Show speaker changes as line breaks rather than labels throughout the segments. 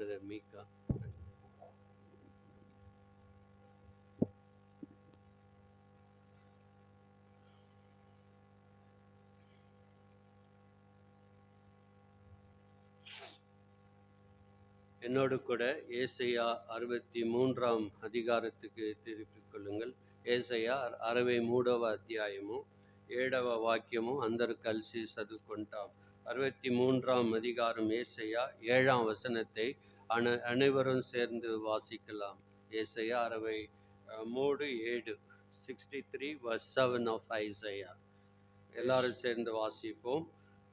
Brother மீகா. என்னோடு கூட ஏசாயா 63 அதிகாரத்துக்கு திருப்பிக் கொள்ளுங்கள். ఏసయ్య 63వ అధ్యాయము 7వ వాక్యము అందరూ కలిసి చదువుకుంటాం. 63 அதிகாரம் ஏசாயா 7ஆம் வசனத்தை அனைவரும் சேர்ந்து வாசிக்கலாம். ஏசாயா 63:7, 63 verse 7 of Isaiah. எல்லாரும் சேர்ந்து வாசிப்போம்.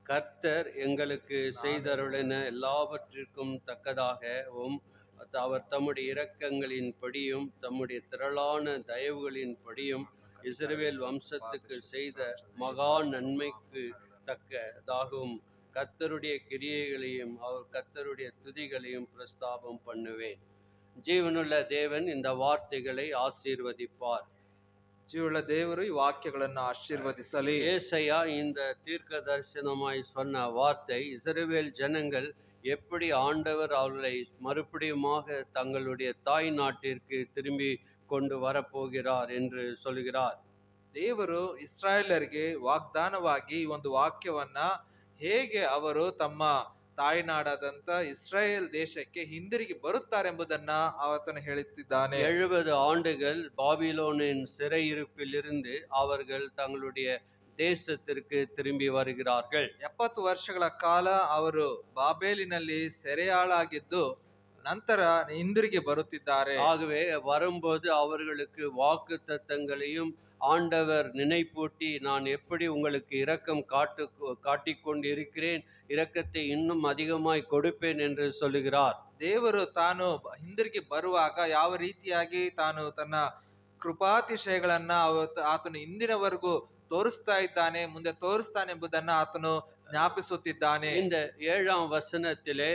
கர்த்தர் எங்களுக்கு செய்தருளின எல்லாவற்றிற்கும் தக்கதாகவும் அவர் தம்முடைய இரக்கங்களின் படியும் தம்முடைய திரளான தயவுகளின் படியும் இஸ்ரவேல் வம்சத்துக்கு செய்த மகா நன்மைக்கு தக்கதாகவும் கர்த்தருடைய கிரியைகளையும் அவர் கர்த்தருடைய துதிகளையும் பிரஸ்தாபம் பண்ணுவேன். ஜீவனுள்ள தேவன் இந்த வார்த்தைகளை ஆசீர்வதிப்பார்.
ಜೀವಳ ದೇವರು ಈ ವಾಕ್ಯಗಳನ್ನು ಆಶೀರ್ವದಿಸಲಿ.
ஏசாயா இந்த தீர்க்க தரிசனமாய் சொன்ன வார்த்தை இஸ்ரவேல் ஜனங்கள் எப்படி ஆண்டவர் அவர்களை மறுபடியுமாக தங்களுடைய தாய் நாட்டிற்கு திரும்பி கொண்டு வரப்போகிறார் என்று சொல்கிறார்.
ದೇವರು ಇಸ್ರಾಯೇಲರಿಗೆ ವಾಗ್ದಾನವಾಗಿ ಒಂದು ವಾಕ್ಯವನ್ನ ಹೇಗೆ ಅವರು ತಮ್ಮ ತಾಯ್ನಾಡಾದಂತ ಇಸ್ರಾಯೇಲ್ ದೇಶಕ್ಕೆ ಹಿಂದಿರುಗಿ ಬರುತ್ತಾರೆಂಬುದನ್ನ ಆತನು ಹೇಳುತ್ತಿದ್ದಾನೆ.
70 ஆண்டுகள் பாபிலோனின் சிறையிருப்பில் இருந்து அவர்கள் தங்களுடைய தேசத்திற்கு திரும்பி வருகிறார்கள்.
70 ವರ್ಷಗಳ ಕಾಲ ಅವರು ಬಾಬೇಲಿನಲ್ಲಿ ಸೆರೆಯಾಳಾಗಿದ್ದು ನಂತರ ಹಿಂದಿರುಗಿ ಬರುತ್ತಿದ್ದಾರೆ.
ஆகவே வரும்போது அவர்களுக்கு வாக்குத்தத்தங்களையும் ஆண்டவர் நினைப்பூட்டி, நான் எப்படி உங்களுக்கு இரக்கம் காட்டிக் கொண்டு இருக்கிறேன், இரக்கத்தை இன்னும் அதிகமாய் கொடுப்பேன் என்று சொல்லுகிறார்.
ದೇವರು ತಾನು ಹಿಂದಿರುಗಿ ಬರುವಾಗ ಯಾವ ರೀತಿಯಾಗಿ ತಾನು ತನ್ನ ಕೃಪಾತಿಶಯಗಳನ್ನ ಆತನು ಇಂದಿನವರೆಗೂ ತೋರಿಸ್ತಾ ಇದ್ದಾನೆ, ಮುಂದೆ ತೋರಿಸ್ತಾನೆ ಎಂಬುದನ್ನ ಆತನು ஞாபிಸುತ್ತಿದ್ದಾನೆ.
இந்த 7ஆம் வசனத்திலே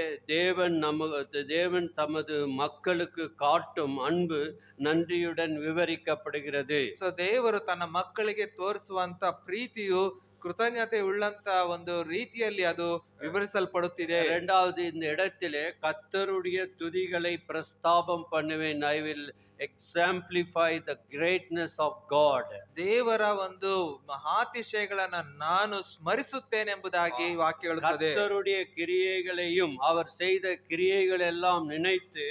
தேவன் தமது மக்களுக்கு காட்டும் அன்பு நன்றியுடன் விவரிக்கப்படுகிறது.
ಸೊ ದೇವರು ತನ್ನ ಮಕ್ಕಳಿಗೆ ತೋರಿಸುವಂತ ಪ್ರೀತಿಯು ಕೃತಜ್ಞತೆ ಉಳ್ಳಂತ ಒಂದು ರೀತಿಯಲ್ಲಿ ಅದು ವಿವರಿಸಲ್ಪಡುತ್ತಿದೆ.
இரண்டாவது இந்த இடத்திலே கர்த்தருடைய துதிகளை பிரஸ்தாபம் பண்ணுவேன். I will exemplify the greatness of God.
ದೇವರ ಒಂದು ಮಹಾತಿಶಯಗಳನ್ನ ನಾನು ಸ್ಮರಿಸುತ್ತೇನೆ ಎಂಬುದಾಗಿ ವಾಕ್ಯ ಹೇಳುತ್ತದೆ.
கர்த்தருடைய கிரியைகளையும் அவர் செய்த கிரியைகள் எல்லாம் நினைத்து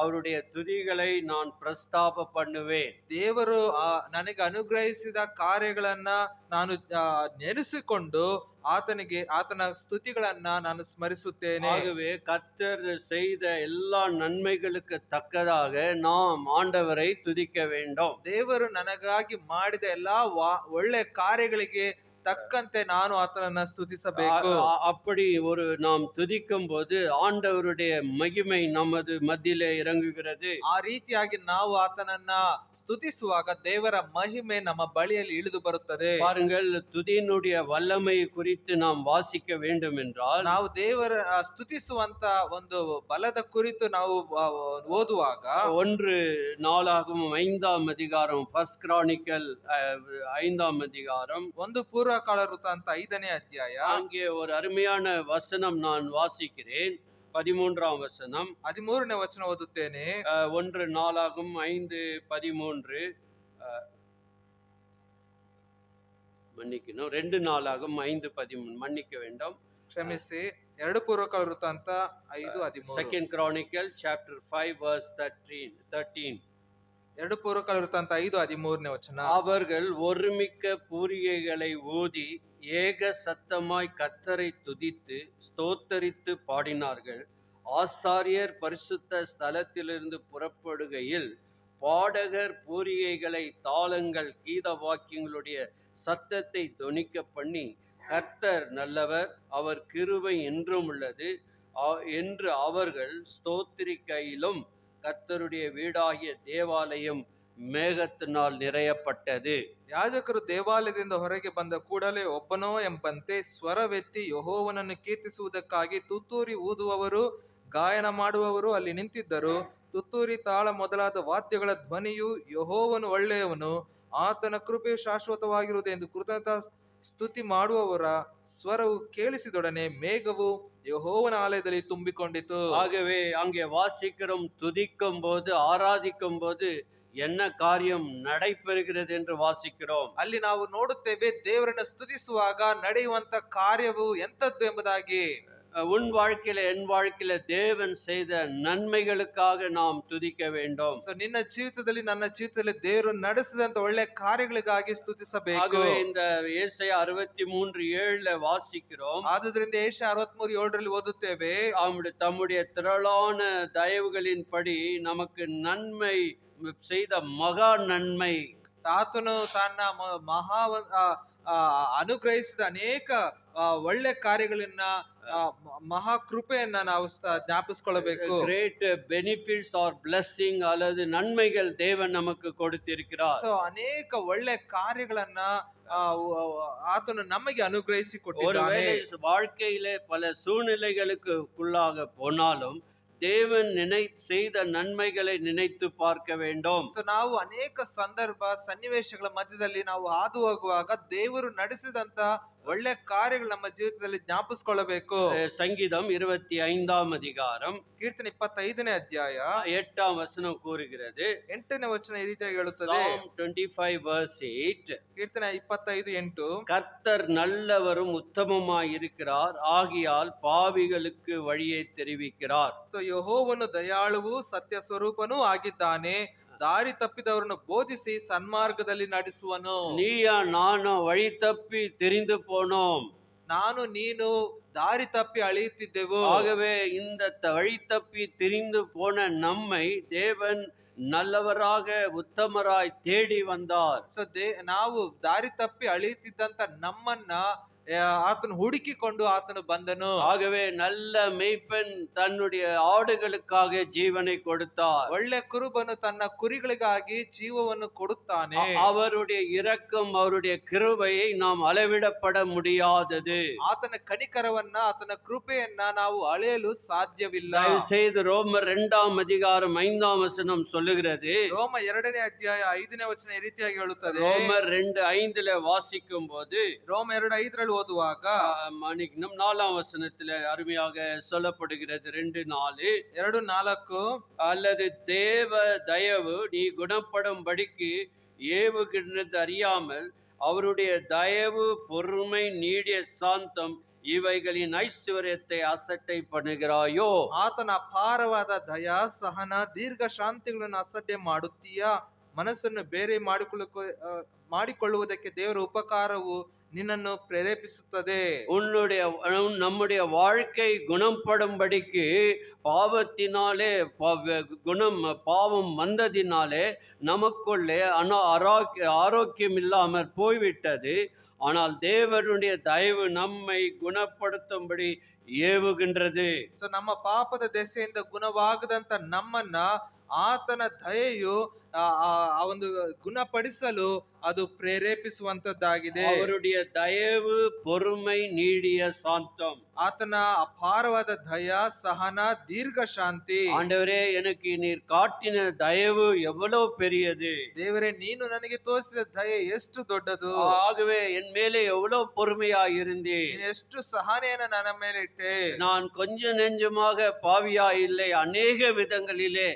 அவருடைய துதிகளை நான் பிரஸ்தாப பண்ணுவேன்.
ದೇವರು ನನಗೆ ಅನುಗ್ರಹಿಸಿದ ಕಾರ್ಯಗಳನ್ನ ನಾನು ನೆನೆಸಿಕೊಂಡು ಆತನ ಸ್ತುತಿಗಳನ್ನ ನಾನು ಸ್ಮರಿಸುತ್ತೇನೆ.
ஆகவே கர்த்தர் செய்த எல்லா நன்மைகளுக்கு தக்கதாக நாம் ஆண்டவரை துதிக்க வேண்டும்.
ದೇವರು ನನಗಾಗಿ ಮಾಡಿದ ಎಲ್ಲಾ ಒಳ್ಳೆ ಕಾರ್ಯಗಳಿಗೆ தக்கಂತೆ ನಾನು ಆತನನ್ನ ಸ್ತುತಿಸಬೇಕು.
அப்படி ஒரு நாம் துதிக்கும் போது ஆண்டவருடைய மகிமை நமது மத்தியிலே இறங்குகிறது.
ಆ ರೀತಿಯಾಗಿ ನಾವು ಆತನನ್ನ ಸ್ತುತಿಸುವಾಗ ದೇವರ ಮಹಿಮೆ ನಮ್ಮ ಬಳಿಯಲ್ಲಿ ಇಳಿದು ಬರುತ್ತದೆ.
பாருங்கள், துதியினுடைய வல்லமை குறித்து நாம் வாசிக்க வேண்டும் என்றால்
ನಾವು ದೇವರ ಸ್ತುತಿಸುವಂತ ಒಂದು ಬಲದ ಕುರಿತು ನಾವು ಓದುವಾಗ
1 நாளாகமம் 5ஆம் அதிகாரம், ஃபர்ஸ்ட் கிரானிக்கல் 5ஆம் அதிகாரம்,
1 ಪೂರ್ವಕಾಲ ವೃತ್ತಾಂತ 5ನೇ ಅಧ್ಯಾಯ,
அங்கே ஒரு அருமையான வசனம் நான் வாசிக்கிறேன். 13ஆம் வசனம்,
13ನೇ ವಚನ ಓದುತ್ತೇನೆ.
1 நாளாகமம் 5:13, மன்னிக்கணும், 2 நாளாகமம் 5:13, மன்னிக்க வேண்டும்,
ಕ್ಷಮಿಸಿ, 2 ಪೂರ್ವಕಾಲ ವೃತ್ತಾಂತ 5:13.
Second chronicle chapter 5 verse 13.
2 ಪೂರ್ವಕಾಲ ವೃತ್ತಾಂತ 5:13ನೇ ವಚನ.
அவர்கள் ஒருமிக்க பூரிகைகளை ஊதி ஏக சத்தமாய் கர்த்தரை துதித்து ஸ்தோத்தரித்து பாடினார்கள். ஆசாரியர் பரிசுத்த ஸ்தலத்திலிருந்து புறப்படுகையில் பாடகர் பூரிகைகளை, தாளங்கள், கீத வாக்கியங்களுடைய சத்தத்தை தொனிக்க பண்ணி, கர்த்தர் நல்லவர், அவர் கிருபை என்றும் உள்ளது என்று அவர்கள் ஸ்தோத்திரிக்கையிலும் கர்த்தருடைய வீடாகிய தேவாலயம் ಮೇಘத்தினால் நிறையப்பட்டது.
ಯಾಜಕರು ದೇವಾಲಯದಿಂದ ಹೊರಗೆ ಬಂದ ಕೂಡಲೇ ಒಬ್ಬನೋ ಎಂಬಂತೆ ಸ್ವರವೆತ್ತಿ ಯೆಹೋವನನ್ನು ಕೀರ್ತಿಸುವುದಕ್ಕಾಗಿ ತುತ್ತೂರಿ ಊದುವವರು, ಗಾಯನ ಮಾಡುವವರು ಅಲ್ಲಿ ನಿಂತಿದ್ದರು. ತುತ್ತೂರಿ, ತಾಳ ಮೊದಲಾದ ವಾದ್ಯಗಳ ಧ್ವನಿಯು ಯೆಹೋವನು ಒಳ್ಳೆಯವನು, ಆತನ ಕೃಪೆ ಶಾಶ್ವತವಾಗಿರುವುದೆಂದು ಕೃತಜ್ಞತಾ ಸ್ತುತಿ ಮಾಡುವವರ ಸ್ವರವು ಕೇಳಿಸಿದೊಡನೆ ಮೇಘವು ಯೆಹೋವನ ಆಲಯದಲ್ಲಿ ತುಂಬಿಕೊಂಡಿತು.
ஆகவே அங்கே வாசிக்கிறோம், துதிக்கும் போது ஆராதிக்கும் போது என்ன காரியம் நடைபெறுகிறது என்று வாசிக்கிறோம்.
ಅಲ್ಲಿ ನಾವು ನೋಡುತ್ತೇವೆ ದೇವರನ್ನು ಸ್ತುತಿಸುವಾಗ ನಡೆಯುವಂತ ಕಾರ್ಯವು ಎಂತದ್ದು ಎಂಬುದಾಗಿ.
உன் வாழ்க்கையில என் வாழ்க்கையில தேவன் செய்த நன்மைகளுக்காக நாம் துதிக்க வேண்டும்.
ಸೊ ನಿನ್ನ ಜೀವಿತದಲ್ಲಿ ನನ್ನ ಜೀವಿತದಲ್ಲಿ ದೇವರು ನಡೆಸಿದಂತ ಒಳ್ಳೆ ಕಾರ್ಯಗಳಿಗಾಗಿ ಸ್ತುತಿಸಬೇಕು.
ஆகவே இந்த ஏசாயா 63:7 வாசிக்கிறோம்.
ಆದುದರಿಂದ ಏಷಯ 63:7 ಓದುತ್ತೇವೆ,
தம்முடைய திரளான தயவுகளின்படி நமக்கு நன்மை செய்த மகா நன்மை.
ಆತನು ತನ್ನ ಅನುಗ್ರಹಿಸಿದ ಅನೇಕ ಒಳ್ಳೆ ಕಾರ್ಯಗಳನ್ನ ಮಹಾ ಕೃಪೆಯನ್ನ ನಾವು ಜ್ಞಾಪಿಸಿಕೊಳ್ಳಬೇಕು.
கிரேட் பெனிஃபிட்ஸ் ஆர் பிளெஸிங் அல்லது நன்மைகள் தேவன் நமக்கு கொடுத்திருக்கிறார்.
ಸೊ ಅನೇಕ ಒಳ್ಳೆ ಕಾರ್ಯಗಳನ್ನ ಆತನು ನಮಗೆ ಅನುಗ್ರಹಿಸಿ ಕೊಟ್ಟಿದ್ದಾನೆ.
வாழ்க்கையிலே பல சூழ்நிலைகளுக்குள்ளாக போனாலும் தேவன் செய்த நன்மைகளை நினைத்து பார்க்க வேண்டும்.
ಸೊ ನಾವು ಅನೇಕ ಸಂದರ್ಭ ಸನ್ನಿವೇಶಗಳ ಮಧ್ಯದಲ್ಲಿ ನಾವು ಹಾದು ಹೋಗುವಾಗ ದೇವರು ನಡೆಸಿದಂತ ಒಳ್ಳೆ ಕಾರ್ಯಗಳು ನಮ್ಮ ಜೀವಿತದಲ್ಲಿ ಜ್ಞಾಪಿಸಿಕೊಳ್ಳಬೇಕು.
சங்கீதம் 25ஆம் அதிகாரம்
ಕೀರ್ತನೆ 25ನೇ ಅಧ್ಯಾಯ
8ஆம் வசனம் கூறுகிறது.
8ನೇ ವಚನ ಈ ರೀತಿಯಾಗಿ ಹೇಳುತ್ತದೆ.
Psalm 25:8.
ಕೀರ್ತನೆ 25:8.
கர்த்தர் நல்லவரும் உத்தமமாய் இருக்கிறார், ஆகியால் பாவிகளுக்கு வழியை தெரிவிக்கிறார்.
ಸೊ ಯೆಹೋವನು ದಯಾಳುವು ಸತ್ಯ ಸ್ವರೂಪನೂ ಆಗಿದ್ದಾನೆ, ದಾರಿ ತಪ್ಪಿದವರನ್ನು ಬೋಧಿಸಿ ಸನ್ಮಾರ್ಗದಲ್ಲಿ ನಡೆಸುವನು.
நீயா நானோ வழி தப்பி தெரிந்து போனோம்.
ನಾನು ನೀನು ದಾರಿ ತಪ್ಪಿ ಅಳೆಯುತ್ತಿದ್ದೆವು.
ஆகவே இந்த வழி தப்பி தெரிந்து போன நம்மை தேவன் நல்லவராக உத்தமராய் தேடி வந்தார்.
ಸೊ ನಾವು ದಾರಿ ತಪ್ಪಿ ಅಳೆಯುತ್ತಿದ್ದಂತ ನಮ್ಮನ್ನ ಆತನು ಹುಡುಕಿಕೊಂಡು ಆತನು ಬಂದನು.
ஆகவே நல்ல மேய்ப்பன் தன்னுடைய ஆடுகளுக்காக ஜீவனை கொடுத்தார்.
ಒಳ್ಳೆ ಕುರುಬನು ತನ್ನ ಕುರಿಗಳಿಗಾಗಿ ಜೀವವನ್ನು ಕೊಡುತ್ತಾನೆ.
அவருடைய இரக்கம், அவருடைய கிருபையை நாம் அளவிடப்பட முடியாதது.
ಆತನ ಕನಿಕರವನ್ನ ಆತನ ಕೃಪೆಯನ್ನ ನಾವು ಅಳೆಯಲು ಸಾಧ್ಯವಿಲ್ಲ.
செய்து ரோமர் 2ஆம் அதிகாரம் 5ஆம் வசனம் சொல்லுகிறது.
ರೋಮ 2ನೇ ಅಧ್ಯಾಯ 5ನೇ ವಚನ ಈ ರೀತಿಯಾಗಿ ಹೇಳುತ್ತದೆ.
ரோமர் 2:5 வாசிக்கும் போது,
ರೋಮ 2:5 ಓದುವಾಗ
4ஆம் வசனத்துல அருமையாக சொல்லப்படுகிறது. 2:4 அல்லது தேவ தயவு நீ குணப்படும்படிக்கு ஏவுகின்றது அறியாமல் அவருடைய தயவு, பொறுமை, நீடிய சாந்தம் இவைகளின் ஐஸ்வர்யத்தை அசட்டை பண்ணுகிறாயோ.
ಆತನ ಅಪಾರವಾದ ದಯಾ ಸಹನ ದೀರ್ಘ ಶಾಂತಿಗಳನ್ನು ಅಸಡ್ಡೆ ಮಾಡುತ್ತೀಯಾ? ಮನಸ್ಸನ್ನು ಬೇರೆ ಮಾಡಿಕೊಳ್ಳುವುದಕ್ಕೆ ದೇವರ ಉಪಕಾರವು ನಿನ್ನನ್ನು ಪ್ರೇರೇಪಿಸುತ್ತದೆ.
நம்முடைய வாழ்க்கை குணப்படும்படிக்கு பாவத்தினாலே பாவம் வந்ததினாலே நமக்குள்ளே ஆரோக்கியம் இல்லாமல் போய்விட்டது. ஆனால் தேவனுடைய தயவு நம்மை குணப்படுத்தும்படி ಏವುಗಿಂದ್ರದು.
ಸೊ ನಮ್ಮ ಪಾಪದ ದೆಸೆಯಿಂದ ಗುಣವಾಗದಂತ ನಮ್ಮನ್ನ ಆತನ ದಯೆಯು ಆ ಒಂದು ಗುಣಪಡಿಸಲು ಅದು ಪ್ರೇರೇಪಿಸುವಂತದ್ದಾಗಿದೆ.
அவருடைய தயவு, பொறுமை, நீடிய சாந்தம்.
ಆತನ ಅಪಾರವಾದ ದಯ, ಸಹನ, ದೀರ್ಘ ಶಾಂತಿ.
ஆண்டவரே, எனக்கு நீர் காட்டின தயவு எவ்வளவு பெரியது.
ದೇವರೇ, ನೀನು ನನಗೆ ತೋರಿಸಿದ ದಯೆ ಎಷ್ಟು ದೊಡ್ಡದು.
ஆகவே என் மேலே எவ்வளவு பொறுமையாய் இருந்தீர்.
ನೀನು ಎಷ್ಟು ಸಹನೆಯನ್ನು ನನ್ನ ಮೇಲೆ ಇಟ್ಟೆ.
நான் கொஞ்சம் நெஞ்சமாக பாவியாய் இல்லை, ಅನೇಕ விதங்களிலே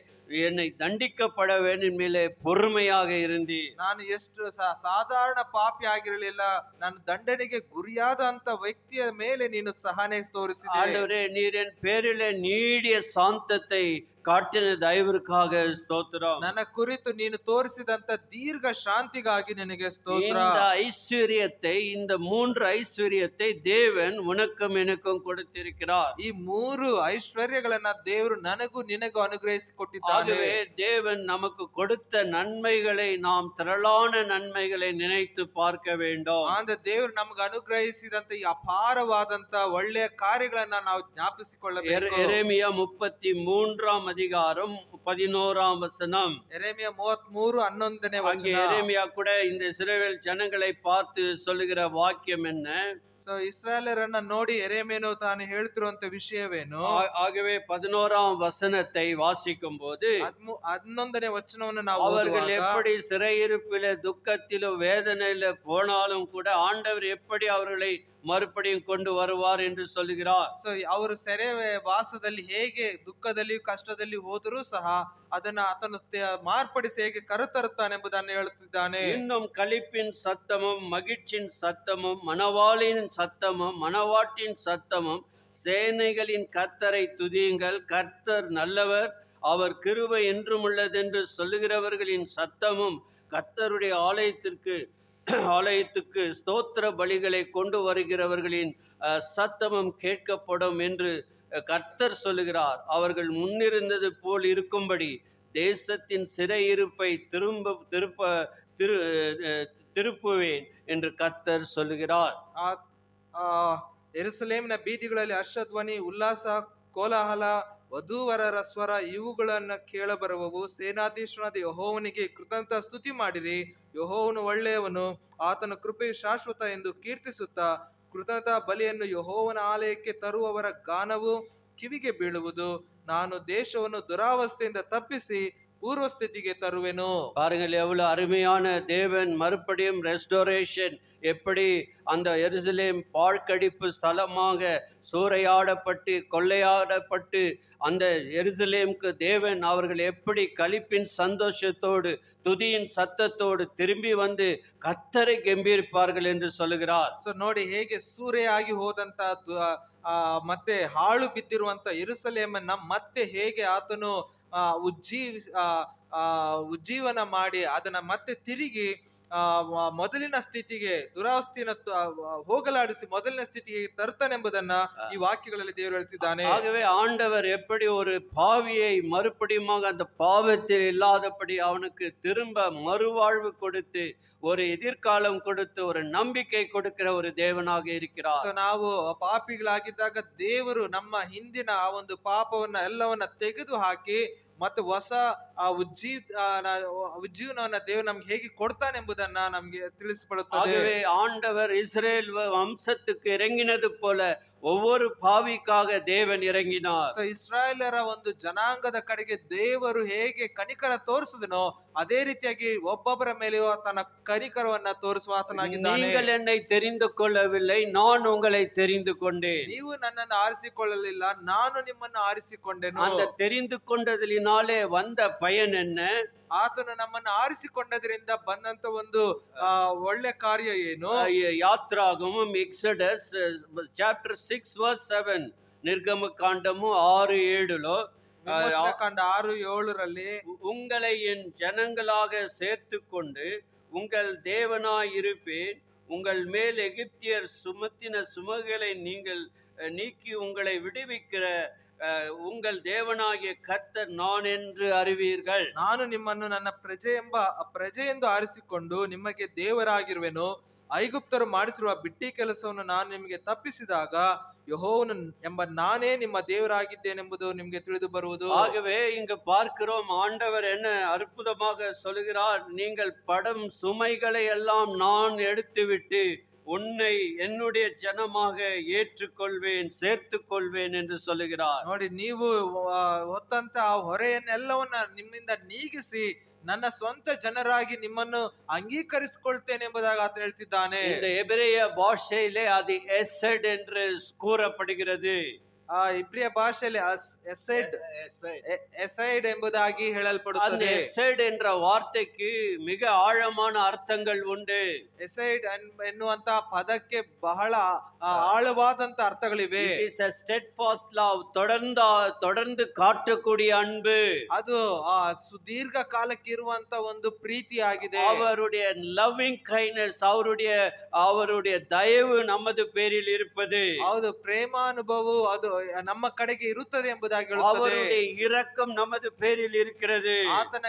என்னை தண்டிக்கப்பட வேண்டும் மேலே பொறுமையாக இருந்தி.
ನಾನು ಎಷ್ಟು ಸಾಧಾರಣ ಪಾಪಿ ಆಗಿರಲಿಲ್ಲ, ನಾನು ದಂಡನೆಗೆ ಗುರಿಯಾದಂತ ವ್ಯಕ್ತಿಯ ಮೇಲೆ ನೀನು ಸಹನೆ ತೋರಿಸಿದೆ.
ஆண்டவரே, நீர் என் பேரிலே நீடிய சாந்தத்தை ಕಾಟಿನ ದೈವಕ್ಕಾಗ ಸ್ತೋತ್ರ.
ನನ್ನ ಕುರಿತು ನೀನು ತೋರಿಸಿದಂತ ದೀರ್ಘ ಶಾಂತಿಗಾಗಿ ನಿನಗೆ ಸ್ತೋತ್ರ.
இந்த ஐஸ்வரியத்தை, இந்த 3 ஐஸ்வரியத்தை தேவன் உனக்கும் எனக்கும் கொடுத்திருக்கிறார்.
ಈ 3 ಐಶ್ವರ್ಯಗಳನ್ನ ದೇವರು ನನಗೂ ನಿನಗೂ ಅನುಗ್ರಹಿಸಿ ಕೊಟ್ಟಿದ್ದಾನೆ.
ஆகவே தேவன் நமக்கு கொடுத்த நன்மைகளை நாம் திரளான நன்மைகளை நினைத்து பார்க்க வேண்டும்.
ಅಂದ್ರೆ ದೇವರು ನಮಗೆ ಅನುಗ್ರಹಿಸಿದಂತ ಈ ಅಪಾರವಾದಂತ ಒಳ್ಳೆಯ ಕಾರ್ಯಗಳನ್ನ ನಾವು ಜ್ಞಾಪಿಸಿಕೊಳ್ಳಬೇಕು.
எரேமியா 33ஆம் அதிகாரம் 11ஆம் வசனம்.
எரேமியா 33:11 வசனம்.
எரேமியா கூட இந்த இஸ்ரவேல் ஜனங்களை பார்த்து சொல்லுகிற வாக்கியம் என்ன?
ಸೊ ಇಸ್ರಾಯೇಲರನ್ನ ನೋಡಿ ಎರೆಮೀಯನು ತಾನು ಹೇಳ್ತಿರುವಂತ ವಿಷಯವೇನು?
ஆகவே 11ஆம் வசனத்தை வாசிக்கும் போது
11ನೇ ವಚನವನ್ನು ನಾವು
அவர்கள்
ಓದುವಾಗ
எப்படி சிறையிருப்பில துக்கத்திலும் வேதனையில போனாலும் கூட ஆண்டவர் எப்படி அவர்களை மறுபடியும் கொண்டு வருவார் என்று சொல்லுகிறார்.
ಸೊ ಅವರು ಸೆರೆ ವಾಸದಲ್ಲಿ ಹೇಗೆ ದುಃಖದಲ್ಲಿ ಕಷ್ಟದಲ್ಲಿ ಹೋದರೂ ಸಹ ಅದನ್ನ ಆತನು ಮಾರ್ಪಡಿಸಿ ಹೇಗೆ ಕರೆತರುತ್ತಾನೆಂಬುದನ್ನು ಹೇಳುತ್ತಿದ್ದಾನೆ.
இன்னும் களிப்பின் சத்தமும் மகிழ்ச்சியின் சத்தமும் மணவாளின் சத்தமும் மணவாட்டின் சத்தமும் சேனைகளின் கர்த்தரை துதியுங்கள், கர்த்தர் நல்லவர், அவர் கிருபை என்றும் உள்ளதென்று சொல்லுகிறவர்களின் சத்தமும் கர்த்தருடைய ஆலயத்துக்கு ஸ்தோத்திர பலிகளை கொண்டு வருகிறவர்களின் சத்தமும் கேட்கப்படும் என்று கர்த்தர் சொல்லுகிறார். அவர்கள் முன்னிருந்தது போல் இருக்கும்படி தேசத்தின் சிறையிருப்பை திருப்புவேன் என்று கர்த்தர் சொல்லுகிறார்.
ಯೆರೂಸಲೇಮಿನ ಬೀದಿಗಳಲ್ಲಿ ಹರ್ಷಧ್ವನಿ, ಉಲ್ಲಾಸ, ಕೋಲಾಹಲ, ವಧೂವರರ ಸ್ವರ ಇವುಗಳನ್ನು ಕೇಳಬರುವವು. ಸೇನಾಧೀಶ್ವರನಾದ ಯೆಹೋವನಿಗೆ ಕೃತಜ್ಞತಾ ಸ್ತುತಿ ಮಾಡಿರಿ. ಯೆಹೋವನು ಒಳ್ಳೆಯವನು, ಆತನ ಕೃಪೆಯು ಶಾಶ್ವತ ಎಂದು ಕೀರ್ತಿಸುತ್ತಾ ಕೃತಜ್ಞತಾ ಬಲಿಯನ್ನು ಯೆಹೋವನ ಆಲಯಕ್ಕೆ ತರುವವರ ಗಾನವು ಕಿವಿಗೆ ಬೀಳುವುದು. ನಾನು ದೇಶವನ್ನು ದುರಾವಸ್ಥೆಯಿಂದ ತಪ್ಪಿಸಿ பூர்வஸ்திதிக்கு தருவேனோ.
பாருங்கள் எவ்வளவு அருமையான தேவன் மறுபடியும் ரெஸ்டோரேஷன், எப்படி அந்த எருசலேம் பாழ்கடிப்பு ஸ்தலமாக சூறையாடப்பட்டு கொள்ளையாடப்பட்டு அந்த எருசலேமுக்கு தேவன் அவர்கள் எப்படி களிப்பின் சந்தோஷத்தோடு துதியின் சத்தத்தோடு திரும்பி வந்து கர்த்தரை கெம்பீரிப்பார்கள் என்று சொல்லுகிறார்.
ಸೊ ನೋಡಿ ಹೇಗೆ ಸೂರೆಯಾಗಿ ಹೋದಂತ ಮತ್ತೆ ಹಾಳು ಬಿದ್ದಿರುವಂತ ಯೆರೂಸಲೇಮನ್ನ ಮತ್ತೆ ಹೇಗೆ ಆತನು ಉಜ್ಜೀವನ ಮಾಡಿ ಅದನ್ನ ಮತ್ತೆ ತಿರುಗಿ ಮೊದಲಿನ ಸ್ಥಿತಿಗೆ ದುರಾವಸ್ಥೆಯನ್ನು ಹೋಗಲಾಡಿಸಿ ಮೊದಲಿನ ಸ್ಥಿತಿಗೆ ತರ್ತಾನೆಂಬುದನ್ನ ಈ ವಾಕ್ಯಗಳಲ್ಲಿ ದೇವರು ಹೇಳ್ತಿದ್ದಾನೆ.
ஆகவே ஆண்டவர் எப்படி ஒரு பாவியை மறுபடியும் அந்த பாவத்தில் இல்லாதபடி அவனுக்கு திரும்ப மறுவாழ்வு கொடுத்து ஒரு எதிர்காலம் கொடுத்து ஒரு நம்பிக்கை கொடுக்கிற ஒரு தேவனாக இருக்கிறார்.
ಸೊ ನಾವು ಪಾಪಿಗಳಾಗಿದ್ದಾಗ ದೇವರು ನಮ್ಮ ಹಿಂದಿನ ಆ ಒಂದು ಪಾಪವನ್ನ ಎಲ್ಲವನ್ನ ತೆಗೆದು ಹಾಕಿ ಮತ್ತೆ ಹೊಸ ಉಜ್ಜೀವನವನ್ನ ದೇವರು ನಮ್ಗೆ ಹೇಗೆ ಕೊಡ್ತಾನೆ ಎಂಬುದನ್ನ ನಮ್ಗೆ ತಿಳಿಸಿಕೊಡುತ್ತದೆ.
ஆண்டவர் இஸ்ரேல் வம்சத்துக்கு இறங்கினது போல ஒவ்வொரு பாவிக்காக தேவன் இறங்கினார்.
ಸೊ ಇಸ್ರಾಯೇಲರ ಒಂದು ಜನಾಂಗದ ಕಡೆಗೆ ದೇವರು ಹೇಗೆ ಕನಿಕರ ತೋರಿಸಿದನೋ ಅದೇ ರೀತಿಯಾಗಿ ಒಬ್ಬೊಬ್ಬರ ಮೇಲೆಯೂ ತನ್ನ ಕನಿಕರವನ್ನ ತೋರಿಸುವ ಆತನಾಗಿದ್ದಾನೆ.
நீங்கள் என்னை தெரிந்து கொள்ளவில்லை, நான் உங்களை தெரிந்து கொண்டேன்.
ನೀವು ನನ್ನನ್ನು ಆರಿಸಿಕೊಳ್ಳಲಿಲ್ಲ, ನಾನು ನಿಮ್ಮನ್ನು ಆರಿಸಿಕೊಂಡೆನು.
அந்த தெரிந்து கொண்டதினாலே வந்த பயன் என்ன?
ಆತನು ನಮ್ಮನ್ನು ಆರಿಸಿಕೊಂಡದ್ರಿಂದ ಬಂದಂತ ಒಂದು ಒಳ್ಳೆ ಕಾರ್ಯ ಏನು?
யாத்ராகமம் எக்ஸடஸ் சாப்டர் 6 verse 7, ನಿರ್ಗಮ ಕಾಂಡము 6:7లో
ಕಾಂಡ 6:7ರಲ್ಲಿ
உங்களை என் ஜனங்களாக சேர்த்து கொண்டு உங்கள் தேவனாய் இருப்பேன், உங்கள் மேல் எகிப்தியர் சுமத்தின சுமைகளை நீங்கள் நீக்கி உங்களை விடுவிக்கிற உங்கள் தேவனாகிய கர்த்தர் நான் என்று அறிவீர்கள்.
ನಾನು ನಿಮ್ಮನ್ನು ನನ್ನ ಪ್ರಜೆಯೆಂದು ಆರಿಸಿಕೊಂಡು ನಿಮಗೆ ದೇವರಾಗಿರುವೆನು. ಐಗುಪ್ತರು ಮಾಡಿಸಿರುವ ಬಿಟ್ಟಿ ಕೆಲಸವನ್ನು ನಾನು ನಿಮಗೆ ತಪ್ಪಿಸಿದಾಗ ಯೆಹೋವನು ಎಂಬ ನಾನೇ ನಿಮ್ಮ தேவராகிದ್ದೇನೆಂಬುದು ನಿಮಗೆ ತಿಳಿದು ಬರುವುದು.
ஆகவே இங்கு பார்க்கிறோம், ஆண்டவர் என்ன அற்புதமாக சொல்கிறார், நீங்கள் படும் சுமைகளை எல்லாம் நான் எடுத்துவிட்டு உன்னை என்னுடைய ஜனமாக ஏற்றுக்கொள்வேன், சேர்த்துக் கொள்வேன் என்று சொல்லுகிறார்.
ನೋಡಿ, ನೀವು ಹೊತ್ತಂತ ಆ ಹೊರೆಯನ್ನೆಲ್ಲವನ್ನ ನಿಮ್ಮಿಂದ ನೀಗಿಸಿ ನನ್ನ ಸ್ವಂತ ಜನರಾಗಿ ನಿಮ್ಮನ್ನು ಅಂಗೀಕರಿಸಿಕೊಳ್ತೇನೆ ಎಂಬುದಾಗಿ ಆತ ಹೇಳ್ತಿದ್ದಾನೆ.
இந்த எபிரேய பாஷையிலே அது எசெட் என்று கூறப்படுகிறது.
ಇಬ್ರಿಯ ಭಾಷೆಯಲ್ಲಿ ಎಸೈಡ್ ಎಂಬುದಾಗಿ ಹೇಳಲ್ಪಡುತ್ತದೆ.
ಎಸೈಡ್ என்ற வார்த்தைக்கு மிக ஆழமான ಅರ್ಥங்கள் ಉಂಟು.
ಎಸೈಡ್ ಎನ್ನುವಂತ ಪದಕ್ಕೆ ಬಹಳ ಆಳವಾದಂತ ಅರ್ಥಗಳಿವೆ.
It is a steadfast love, தொடர்ந்து காட்டக்கூடிய அன்பு.
ಅದು ಸುದೀರ್ಘ ಕಾಲಕ್ಕೆ ಇರುವಂತ ಒಂದು ಪ್ರೀತಿ ಆಗಿದೆ.
அவருடைய லவ்விங் கைண்ட்னஸ், அவருடைய தயவு நமது பேரில் இருப்பது.
ಹೌದು, ಪ್ರೇಮಾನುಭವ ಅದು ನಮ್ಮ ಕಡೆಗೆ ಇರುತ್ತದೆ ಎಂಬುದಾಗಿ ಹೇಳುತ್ತದೆ.
அவருடைய இரக்கம் நமது பேரில் இருக்கிறது.
ಆತನ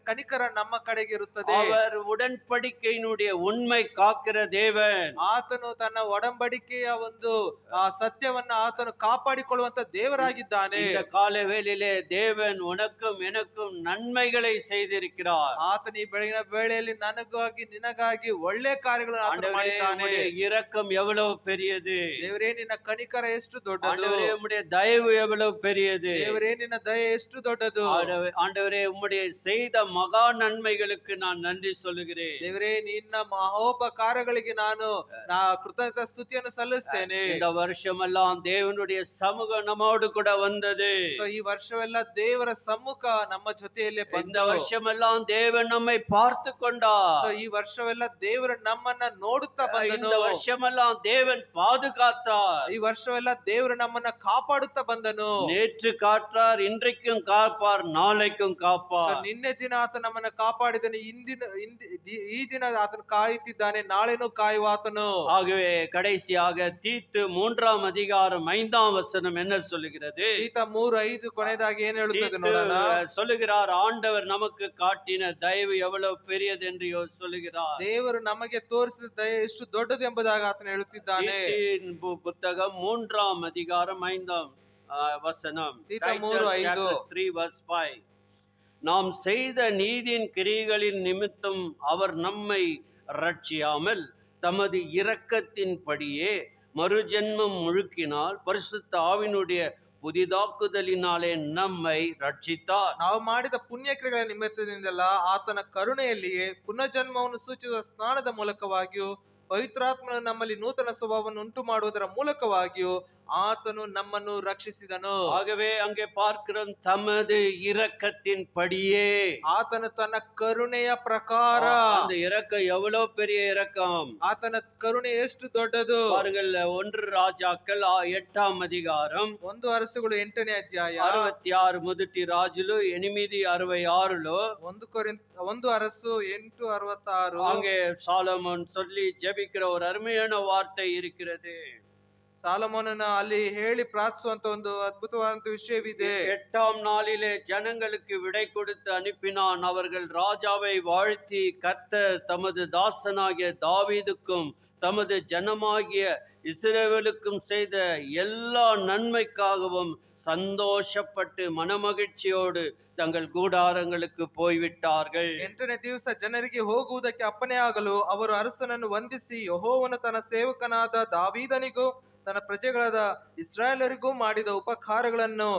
ಕನಿಕರ ನಮ್ಮ ಕಡೆಗೆ ಇರುತ್ತದೆ.
அவர் உடன்படிக்கையினுடைய உண்மை காக்கிற தேவன்.
ಆತನು ತನ್ನ ಒಡಂಬಡಿಕೆಯ ಒಂದು ಸತ್ಯವನ್ನ ಆತನು ಕಾಪಾಡಿಕೊಳ್ಳುವಂತ ದೇವರಾಗಿದ್ದಾನೆ.
இந்த கால வேளையிலே தேவன் உனக்கும் எனக்கும் நன்மைகளை செய்திருக்கிறார்.
ಆತನ ಈ ಬೆಳಗಿನ ವೇಳೆಯಲ್ಲಿ ನನಗಾಗಿ ನಿನಗಾಗಿ ಒಳ್ಳೆ ಕಾರ್ಯಗಳನ್ನು ಆತನು ಮಾಡಿದ್ದಾನೆ.
இரக்கம் எவ்வளவு பெரியது.
ದೇವರೇ ನಿನ್ನ ಕನಿಕರ ಎಷ್ಟು ದೊಡ್ಡದು.
உம்முடைய தயவு எவ்வளவு பெரியது.
ದೇವರೇ ನಿನ್ನ ದಯೆ ಎಷ್ಟು ದೊಡ್ಡದು.
ஆண்டவரே உம்முடைய செய்த மகா நன்மைகளுக்கு நான் நன்றி சொல்லுகிறேன்.
ದೇವರೇ ನಿನ್ನ ಮಹೋಪಕಾರಗಳಿಗೆ ನಾನು ಕೃತಜ್ಞತಾ ಸ್ತುತಿಯನ್ನು ಸಲ್ಲಿಸ್ತೇನೆ.
இந்த வருஷமெல்லாம் தேவனுடைய சமூகம் நம்மோடு கூட வந்தது.
ಈ ವರ್ಷವೆಲ್ಲ ದೇವರ ಸಮ್ಮುಖ ನಮ್ಮ ಜೊತೆಯಲ್ಲೇ ಬಂದ.
இந்த வருஷமெல்லாம் தேவன் நம்மை பார்த்து கொண்டார்.
ಈ ವರ್ಷವೆಲ್ಲ ದೇವರು ನಮ್ಮನ್ನ ನೋಡುತ್ತಾ ಬಂದನು.
இந்த வருஷமெல்லாம் தேவன் பாதுகாத்தார்.
ಈ ವರ್ಷವೆಲ್ಲ ದೇವರು ನಮ್ಮನ್ನ ಕಾಪಾಡುತ್ತಾ ಬಂದನು.
நேற்று காத்தார், இன்றைக்கும் காப்பார், நாளைக்கும் காப்பார்.
ನಿನ್ನೆ ದಿನ ಆತ ನಮ್ಮನ್ನ ಕಾಪಾಡಿದನು, ಈ ದಿನ ಆತನು ಕಾಯುತ್ತಿದ್ದಾನೆ, ನಾಳೆನೂ ಕಾಯುವ ಆತನು.
ஆகவே கடைசியாக தீத்து 3ஆம் அதிகாரம் 5ஆம் வசனம் என்ன சொல்லுகிறது?
தீತ 3:5 ಕೊನೆಯದಾಗಿ ಏನು ಹೇಳುತ್ತದೆ ನೋಡೋಣ.
சொல்லுகிறார், ஆண்டவர் நமக்கு காட்டின தயவு எவ்வளவு பெரியது என்று சொல்லுகிறார்.
ದೇವರು ನಮಗೆ ತೋರಿಸಿದ ದಯೆ ಎಷ್ಟು ದೊಡ್ಡದು ಎಂಬುದಾಗಿ ಆತನು ಹೇಳುತ್ತಿದ್ದಾನೆ.
புத்தகம் 3ஆம் அதிகாரம் 5ஆம் வசனம்.
தீத்த 3:5.
3 verse 5. நாம் செய்த நீதியின் கிரியைகளின் நிமித்தம் அவர் நம்மை ரட்சியாமல் தமது இரக்கத்தின்படியே மறுஜென்மம் முழுக்கினால் பரிசுத்த ஆவியினுடைய புதிதாக்குதலினாலே நம்மை ರಕ್ಷಿತಾರ್.
ನಾವು ಮಾಡಿದ ಪುಣ್ಯಕ್ರಿಯೆಗಳ ನಿಮಿತ್ತದಿಂದಲ್ಲ, ಆತನ ಕರುಣೆಯಲ್ಲಿಯೇ ಪುನರ್ಜನ್ಮವನ್ನು ಸೂಚಿಸುವ ಸ್ನಾನದ ಮೂಲಕವಾಗಿಯೂ ಪವಿತ್ರಾತ್ಮನು ನಮ್ಮಲ್ಲಿ ನೂತನ ಸ್ವಭಾವವನ್ನು ಉಂಟು ಮಾಡುವುದರ ಮೂಲಕವಾಗಿಯೂ ಆತನು ನಮ್ಮನ್ನು ರಕ್ಷಿಸಿದನು.
ஆகவே அங்கே பார்க்கிறோம், தமது இரக்கத்தின் படியே.
ಆತನು ತನ್ನ ಕರುಣೆಯ ಪ್ರಕಾರ.
அந்த இரக்கம் எவ்வளவு பெரிய இரக்கம்.
ಆತನ ಕರುಣೆ ಎಷ್ಟು ದೊಡ್ಡದು.
பாருங்கள், 1 ராஜாக்கள் 8ஆம் அதிகாரம்
1 ಅರಸುಗಳು 8ನೇ ಅಧ್ಯಾಯ
66 మొదటి రాజులు 8:66లో
1 ಅರಸು 8:66
அங்கே சாலமோன் சொல்லி ஜெபிக்கிற ஒரு அருமையான வார்த்தை இருக்கிறது.
சாலமோனನ ಅಲ್ಲಿ ಹೇಳಿ ಪ್ರಾರ್ಥಿಸುವಂತ ಒಂದು ಅದ್ಭುತವಾದಂತ ವಿಷಯವಿದೆ.
8ஆம் நாளிலே ஜனங்களுக்கு விடை கொடுத்து அனுப்பினான். அவர்கள் ராஜாவை வாழ்த்தி, கர்த்தர் தமது தாசனாகிய தாவீதுக்கும் தமது ஜனமாகிய இஸ்ரவேலுக்கும் செய்த எல்லா நன்மைக்காகவும் சந்தோஷப்பட்டு மனமகிழ்ச்சியோடு தங்கள் கூடாரங்களுக்கு போய்விட்டார்கள்.
8ನೇ ದಿವಸ ಜನರಿಗೆ ಹೋಗುವುದಕ್ಕೆ ಅಪ್ಪಣೆ ಆಗಲು ಅವರು ಅರಸನನ್ನು ವಂದಿಸಿ, ಯೆಹೋವನು ತನ್ನ ಸೇವಕನಾದ ದಾವೀದನಿಗೂ ತನ್ನ ಪ್ರಜೆಗಳಾದ ಇಸ್ರಾಯೇಲರಿಗೂ ಮಾಡಿದ ಉಪಕಾರಗಳನ್ನು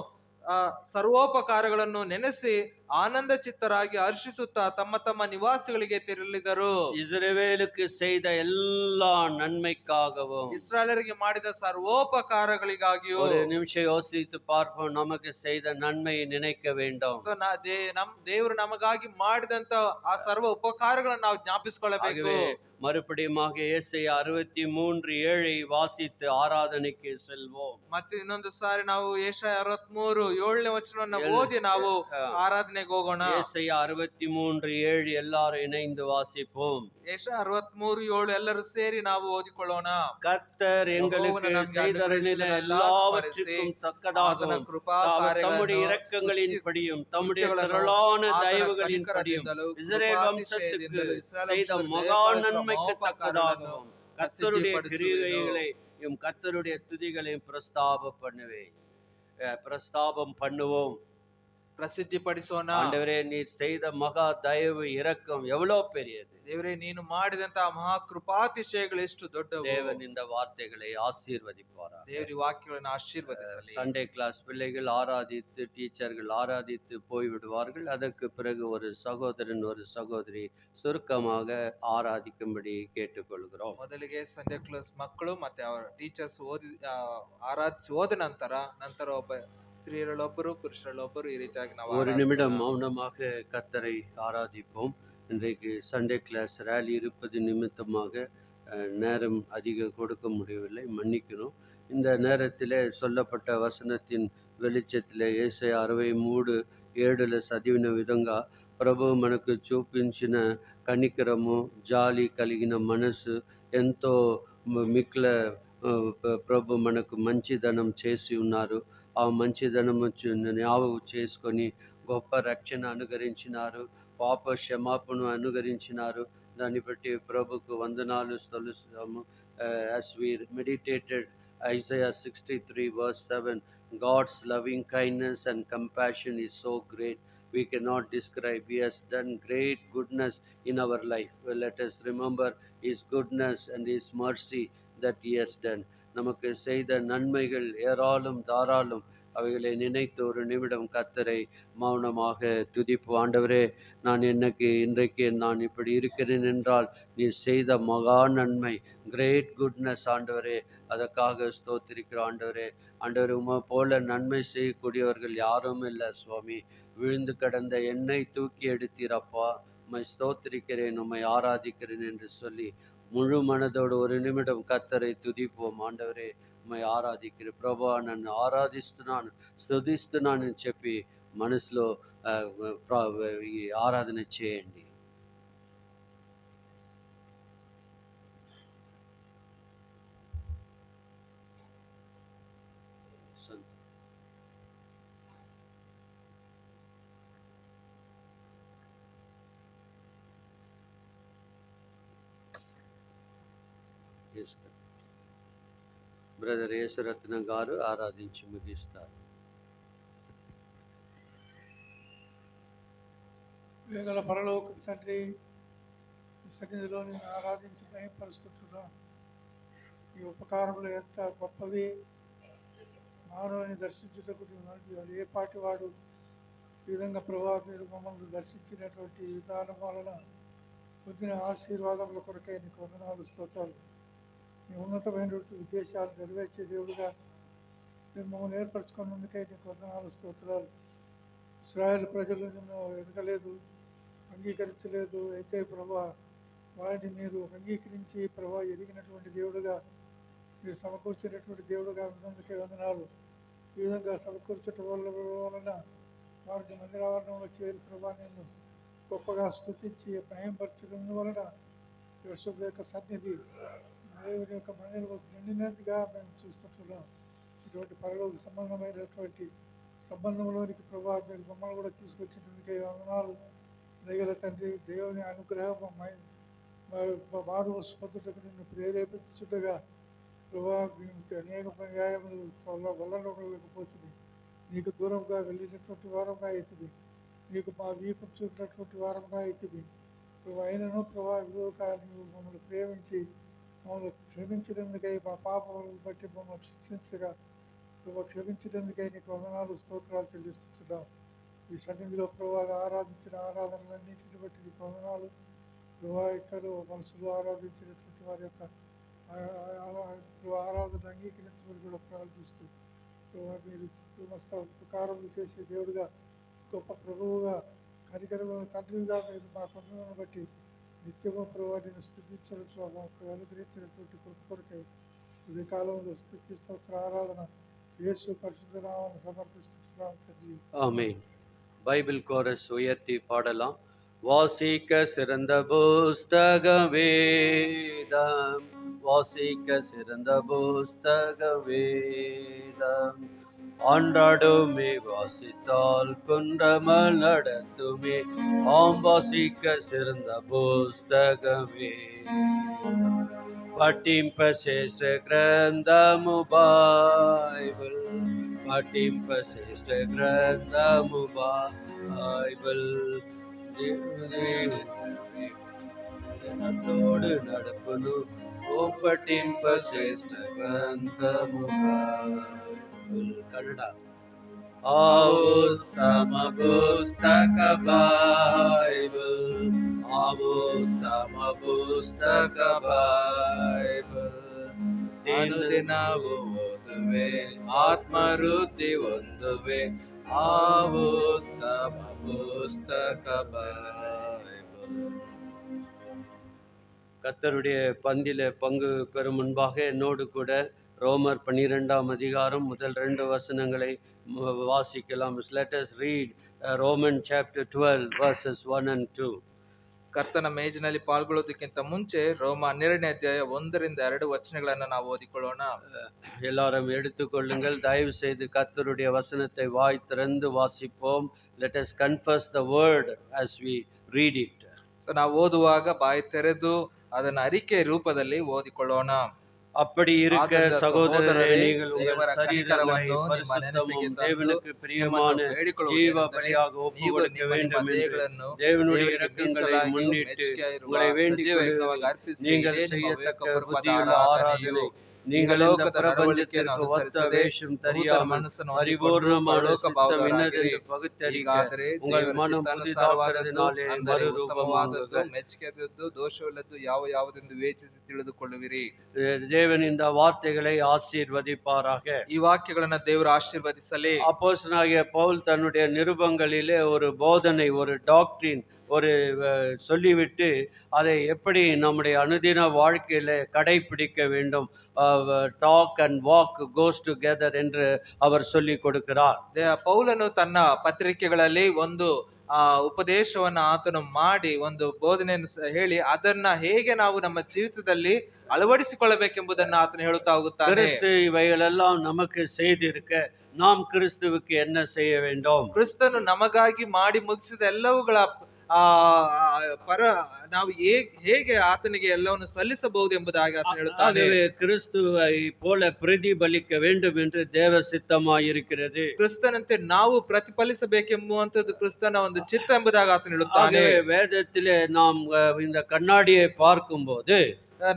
ಸರ್ವೋಪಕಾರಗಳನ್ನು ನೆನೆಸಿ ಆನಂದ ಚಿತ್ತರಾಗಿ ಹರ್ಷಿಸುತ್ತಾ ತಮ್ಮ ತಮ್ಮ ನಿವಾಸಗಳಿಗೆ ತೆರಳಿದರು.
இஸ்ரவேலுக்கு செய்த எல்லா நன்மைக்காகவும்,
ಇಸ್ರಾಯೇಲರಿಗೆ ಮಾಡಿದ ಸರ್ವೋಪಕಾರಗಳಿಗಾಗಿಯೂ.
ஒரு நிமிஷம் யோசித்து பார்ப்போம், நமக்கு செய்த நன்மையை நினைக்க வேண்டும்.
ದೇವರು ನಮಗಾಗಿ ಮಾಡಿದಂತ ಆ ಸರ್ವ ಉಪಕಾರಗಳನ್ನು ನಾವು ಜ್ಞಾಪಿಸಿಕೊಳ್ಳಬೇಕು.
மறுபடியுமாக ஏசாயா 63:7 வாசித்து ஆராதனைக்கு செல்வோம்.
ಮತ್ತೆ ಇನ್ನೊಂದು ಸಾರಿ ನಾವು ಏಷಯ 63:7ನೇ ವಚನವನ್ನು ಓದಿ ನಾವು ಆರಾಧನೆಗೆ ಹೋಗೋಣ.
ஏசாயா 63:7 எல்லாரும் இணைந்து வாசிப்போம்.
ಏಷಯ 63:7 ಎಲ್ಲರೂ ಸೇರಿ ನಾವು ಓದಿಕೊಳ್ಳೋಣ.
கர்த்தர் எங்களுக்கு செய்தருளின எல்லாவற்றுக்கும் தக்கதாகவும் தம்முடைய இரக்கங்களின் படியும் தம்முடைய திரளான தயவுகளின் படியும் இஸ்ரவேல் வம்சத்துக்கு செய்த மகா நன்மைக்கு தக்கதாகவும் கர்த்தருடைய கிரியைகளையும் கர்த்தருடைய துதிகளையும் பிரஸ்தாபம் பண்ணுவோம்,
ಪ್ರಸಿದ್ಧಿಪಡಿಸೋಣ.
ஆண்டவரே, நீர் செய்த மகா தயவு இரக்கம் எவ்வளவு பெரியது.
ದೇವರೇ, ನೀನು ಮಾಡಿದಂತಹ ಮಹಾ ಕೃಪಾತಿಶಯಗಳು ಎಷ್ಟು ದೊಡ್ಡವು.
தேவன் இந்த வார்த்தைகளை ஆசீர்வதிப்பாராக.
ದೇವರ ವಾಕ್ಯಗಳನ್ನು ಆಶೀರ್ವದಿಸಲಿ.
சண்டே கிளாஸ் பிள்ளைகள் ஆராதித்து, டீச்சர்கள் ஆராதித்து போய்விடுவார்கள். அதற்கு பிறகு ஒரு சகோதரன் ஒரு சகோதரி சுருக்கமாக ஆராதிக்கும்படி கேட்டுக்கொள்கிறோம்.
ಮೊದಲಿಗೆ ಸಂಡೇ ಕ್ಲಾಸ್ ಮಕ್ಕಳು ಮತ್ತೆ ಅವರ ಟೀಚರ್ಸ್ ಆರಾಧಿಸಿ ಹೋದ ನಂತರ ಒಬ್ಬ ಸ್ತ್ರೀಯರಲ್ಲೊಬ್ಬರು ಪುರುಷರಲ್ಲೊಬ್ಬರು ಈ ರೀತಿಯಾಗಿ ನಾವು
ஒரு நிமிடம் மௌனமாக கர்த்தரை ஆராதிப்போம். இன்றைக்கு சண்டே கிளாஸ் ரேலி இருப்பது நிமித்தமாக நேரம் அதிகம் கொடுக்க முடியவில்லை, மன்னிக்கணும். இந்த நேரத்தில் சொல்லப்பட்ட వచనத்தின் వెలిచத்தில் ఏసాయా 63:7 చదివిన విధంగా ప్రభు మనకు చూపించిన కనికరము, జాలి కలిగిన మనసు ఎంతో మిక్కిల ప్రభు మనకు మంచిదనం చేసి ఉన్నారు. ఆ మంచిదనము జ్ఞాపకం చేసుకొని గొప్ప రక్షణ అనుగ్రహించినారు, పాప క్షమాపణ అనుగ్రహించినారు. దాన్ని బట్టి ప్రభుకు వందనాలు స్తోత్రము. As we meditated Isaiah 63 verse 7, God's loving kindness and compassion is so great we cannot describe. He has done great goodness in our life. Well, let us remember His goodness and His mercy that He has done. நமக்கு செய்த நன்மைகள் ஏராளம் தாராளம். அவைகளை நினைத்து ஒரு நிமிடம் கர்த்தரை மௌனமாக துதிப்பு. ஆண்டவரே, நான் இன்றைக்கு நான் இப்படி இருக்கிறேன் என்றால் நீ செய்த மகா நன்மை, கிரேட் குட்னஸ் ஆண்டவரே. அதற்காக ஸ்தோத்திரிக்கிறோம் ஆண்டவரே. ஆண்டவரே, உம்மை போல நன்மை செய்யக்கூடியவர்கள் யாரும் இல்லை சுவாமி. விழுந்து கிடந்த என்னை தூக்கி எடுத்தீரப்பா. உம்மை ஸ்தோத்திரிக்கிறேன், உம்மை ஆராதிக்கிறேன் என்று சொல்லி முழு மனதோடு ஒரு நிமிடம் கர்த்தரை துதிப்போம். ఆండవరే, ఉమ్மை ఆరాధిக்கிற ప్రభా, నన్ను ఆరాధిస్తున్నాను, స్తుతిస్తున్నాను అని చెప్పి మనసులో ఈ ఆరాధన చేయండి. బ్రదర్ యేసురత్న గారు ఆరాధించి ముగిస్తారు.
వేగల పరలోక తండ్రి, సన్నిధిలో నేను ఆరాధించి భయపరుస్తుంటున్నాం. ఈ ఉపకారములు ఎంత గొప్పవి. మానవుని దర్శించుటకు వాడు ఏ పాటి వాడు. ఈ విధంగా ప్రభావ మీరు మమ్మల్ని దర్శించినటువంటి విధానం వలన పొందిన ఆశీర్వాదముల కొరకై నీకు వందనాలు, స్తోత్రాలు. మీ ఉన్నతమైనటువంటి ఉద్దేశాలు నెరవేర్చే దేవుడుగా మీరు మమ్మల్ని ఏర్పరచుకున్నందుకై నీకు వందనాలు, స్తోత్రాలు. ఇశ్రాయేలు ప్రజలు నిన్ను ఎదగలేదు, అంగీకరించలేదు. అయితే ప్రభా, వారిని మీరు అంగీకరించి ప్రభా ఎదిగినటువంటి దేవుడుగా, మీరు సమకూర్చినటువంటి దేవుడుగా ఉన్నందుకే వందనాలు. ఈ విధంగా సమకూర్చటం వలన వారికి మందిరావరణంలో చేరి ప్రభా నిన్ను గొప్పగా స్తుతించి భయంపరచడం వలన యేసు యొక్క సన్నిధి దేవుని యొక్క మందిరం నిండినదిగా మేము చూస్తుంటున్నాం. ఇటువంటి పరలోక సంబంధమైనటువంటి సంబంధంలోనికి ప్రభా మీరు మమ్మల్ని కూడా తీసుకొచ్చినందుకే వందనాలు. దయగల తండ్రి, దేవుని అనుగ్రహం మారు పొందుటకు నిన్ను ప్రేరేపించుండగా ప్రభా అనేక పర్యాయములు వల్లలేకపోతుంది. నీకు దూరంగా వెళ్ళినటువంటి వారంగా అవుతుంది, నీకు మా వీపు చూపినటువంటి వారంగా అవుతుంది. ప్రభా అయినను ప్రభా విలువగా నీవు మమ్మల్ని ప్రేమించి మమ్మల్ని క్షమించినందుకై, మా పాపములను బట్టి మమ్మల్ని శిక్షించగా ప్రభా క్షమించినందుకై నీకు వందనాలు, స్తోత్రాలు చెల్లిస్తున్నాం. ఈ సన్నిధిలో ప్రభా ఆరాధించిన ఆరాధనలన్నింటిని బట్టి నీకు వందనాలు. ప్రభా ఇక్కడ మనసులో ఆరాధించినటువంటి వారి యొక్క ఆరాధన అంగీకరించమని కూడా ప్రార్థిస్తూ ప్రభా మీరు సమస్త ఉపకారములు చేసే దేవుడుగా, గొప్ప ప్రభువుగా, కనికరమైన తండ్రిగా మీరు మా కొందలను బట్టి నిత్యము ప్రభా నేను స్థుతించడం మాకు అనుగ్రహించినటువంటి కృప కొరకై ఈ కాలంలో స్తుతి స్తోత్ర ఆరాధన యేసు పరిశుద్ధ నామమున సమర్పిస్తున్నాం తండ్రి.
ஆமென். பைபிள் கோரஸ் உயர்த்தி பாடலாம். வாசிக்க சிறந்த புஸ்தகம் வேதம், வாசிக்க சிறந்த புஸ்தகம் வேதம், ஆண்டாடுமே வாசித்தால் குன்றமல் நடத்துமே, ஆம் வாசிக்க சிறந்த புஸ்தகமே. పఠింప శ్రేష్ఠ గ్రంథము బైబిల్, పఠింప శ్రేష్ఠ గ్రంథము బైబిల్, తోడు నడుపును ఓ పఠింప శ్రేష్ఠ గ్రంథము బైబిల్. కన్నడ. ఆ ఉత్తమ పుస్తక బైబిల్, ఆ ఉత్తమ పుస్తక ಬೈಬಲ್,
ಅನುದಿನವೂ ಓದುವೆ, ಆತ್ಮವೃದ್ಧಿ ಹೊಂದುವೆ, ಆ ಉತ್ತಮ ಪುಸ್ತಕ ಬೈಬಲ್.
கர்த்தருடைய பந்தில பங்கு பெறும் முன்பாக என்னோடு கூட ரோமர் 12ஆம் அதிகாரம் முதல் 2 வசனங்களை வாசிக்கலாம். Let us read Roman chapter 12 verses 1 and 2.
ಕರ್ತನ ಮೇಜಿನಲ್ಲಿ ಪಾಲ್ಗೊಳ್ಳೋದಕ್ಕಿಂತ ಮುಂಚೆ ರೋಮ 12ನೇ ಅಧ್ಯಾಯ 1-2 ವಚನಗಳನ್ನ ನಾವು ಓದಿಕೊಳ್ಳೋಣ.
எல்லாரும் எடுத்துக்கொள்ளுங்கள். தயவு செய்து கர்த்தருடைய வசனத்தை வாய் திறந்து வாசிப்போம். Let us confess the word as we read it.
So ನಾವು ಓದುವಾಗ ಬಾಯಿ ತೆರೆದು ಅದನ್ನ ಅರಿಕೆ ರೂಪದಲ್ಲಿ ಓದಿಕೊಳ್ಳೋಣ.
அப்படி இருக்க
ಆದ್ದರಿಂದ
சகோதரரே,
ಸಹೋದರರೇ,
நீங்கள் உங்கள்
ದೇವರ
சரீரங்களை
ಕನಿಕರವನ್ನು ನಿಮ್ಮ
பரிசுத்தமும்
ನೆನಪಿಗೆ ತಂದು
தேவனுக்கு பிரியமான
ನಿಮ್ಮನ್ನು ಬೇಡಿಕೊಳ್ಳುವುದೇನೆಂದರೆ,
ஜீவ பலியாக ஒப்பு
ನೀವು
கொடுக்க
ನಿಮ್ಮ
வேண்டும் என்று
ದೇಹಗಳನ್ನು
தேவனுடைய
ದೇವರಿಗೆ
இரக்கங்களை
ಮೀಸಲಾಗಿಯೂ
முன்னிட்டு
ಮೆಚ್ಚಿಕೆಯಾಗಿರುವ
உங்களை வேண்டிக்
ಸಜೀವ ಯಜ್ಞವಾಗಿ
கொள்கிறேன்.
ಅರ್ಪಿಸಿ,
நீங்கள்
ಇದೇ ನಿಮ್ಮ
செய்யத்தக்க
ವಿವೇಕಪೂರ್ವಕ
புத்தியுள்ள
ಆರಾಧನೆಯು.
ஆராதனை. நீங்கள் இந்த
ಇಹಲೋಕದ ನಡವಳಿಕೆಯನ್ನು
பிரபஞ்சத்திற்கு ஒத்த
ಅನುಸರಿಸದೆ
வேஷம்
ನೂತನ
தெரியாமல்
ಮನಸ್ಸನ್ನು ಹೊಂದಿಕೊಂಡು
பரிபூர்ணமான
ಪರಲೋಕ
சித்தம்
ಭಾವದವರಾಗಿರಿ.
என்னதென்று பகுத்தறிக்க
ಹೀಗಾದರೆ
உங்கள்
ದೇವರ
மனம்
ಚಿತ್ತಾನುಸಾರವಾದದ್ದು,
புதிதாக்குறதினாலே
ಅಂದರೆ ಉತ್ತಮವಾದದ್ದು,
மறுரೂபமாகுங்கள்.
ಮೆಚ್ಚುಗೆಯಾದದ್ದು, ದೋಷವಿಲ್ಲದ್ದು ಯಾವುದೆಂದು ವಿವೇಚಿಸಿ ತಿಳಿದುಕೊಳ್ಳುವಿರಿ.
தேவன் இந்த வார்த்தைகளை ஆசீர்வதிப்பாராக.
ಈ ವಾಕ್ಯಗಳನ್ನ ದೇವರು ಆಶೀರ್ವದಿಸಲಿ.
அப்போஸ்தலனாகிய பவுல் தன்னுடைய நிருபங்களிலே ஒரு போதனை, ஒரு டாக்டரின் சொல்லிவிட்டு அதை எப்படி நம்முடைய அனுதின வாழ்க்கையில கடைபிடிக்க வேண்டும், talk and walk goes together என்று அவர் சொல்லி கொடுக்கிறார்.
ಪೌಲನು ತನ್ನ ಪತ್ರಿಕೆಗಳಲ್ಲಿ ಒಂದು ಉಪದೇಶವನ್ನ ಆತನು ಮಾಡಿ ಒಂದು ಬೋಧನೆಯನ್ನು ಹೇಳಿ ಅದನ್ನ ಹೇಗೆ ನಾವು ನಮ್ಮ ಜೀವಿತದಲ್ಲಿ ಅಳವಡಿಸಿಕೊಳ್ಳಬೇಕೆಂಬುದನ್ನು ಆತನು ಹೇಳುತ್ತಾ ಹೋಗುತ್ತಾನೆ.
கிறிஸ்து இவைகளெல்லாம் நமக்கு செய்திருக்க நாம் கிறிஸ்துவுக்கு என்ன செய்ய வேண்டும்?
ಕ್ರಿಸ್ತನು ನಮಗಾಗಿ ಮಾಡಿ ಮುಗಿಸಿದ ಎಲ್ಲವುಗಳ ನಾವು ಹೇಗೆ ಆತನಿಗೆ ಎಲ್ಲವನ್ನು ಸಲ್ಲಿಸಬಹುದು ಎಂಬುದಾಗಿ ಆತನು ಹೇಳುತ್ತಾನೆ.
கிறிஸ்துவை போல பிரதிபலிக்க வேண்டும் என்று தேவ சித்தமாயிருக்கிறது.
ಕ್ರಿಸ್ತನಂತೆ ನಾವು ಪ್ರತಿಫಲಿಸಬೇಕೆಂಬುವಂತದ್ದು ಕ್ರಿಸ್ತನ ಒಂದು ಚಿತ್ತ ಎಂಬುದಾಗಿ ಆತನು ಹೇಳುತ್ತಾನೆ.
வேதத்திலே நாம் இந்த கண்ணாடியை பார்க்கும்போது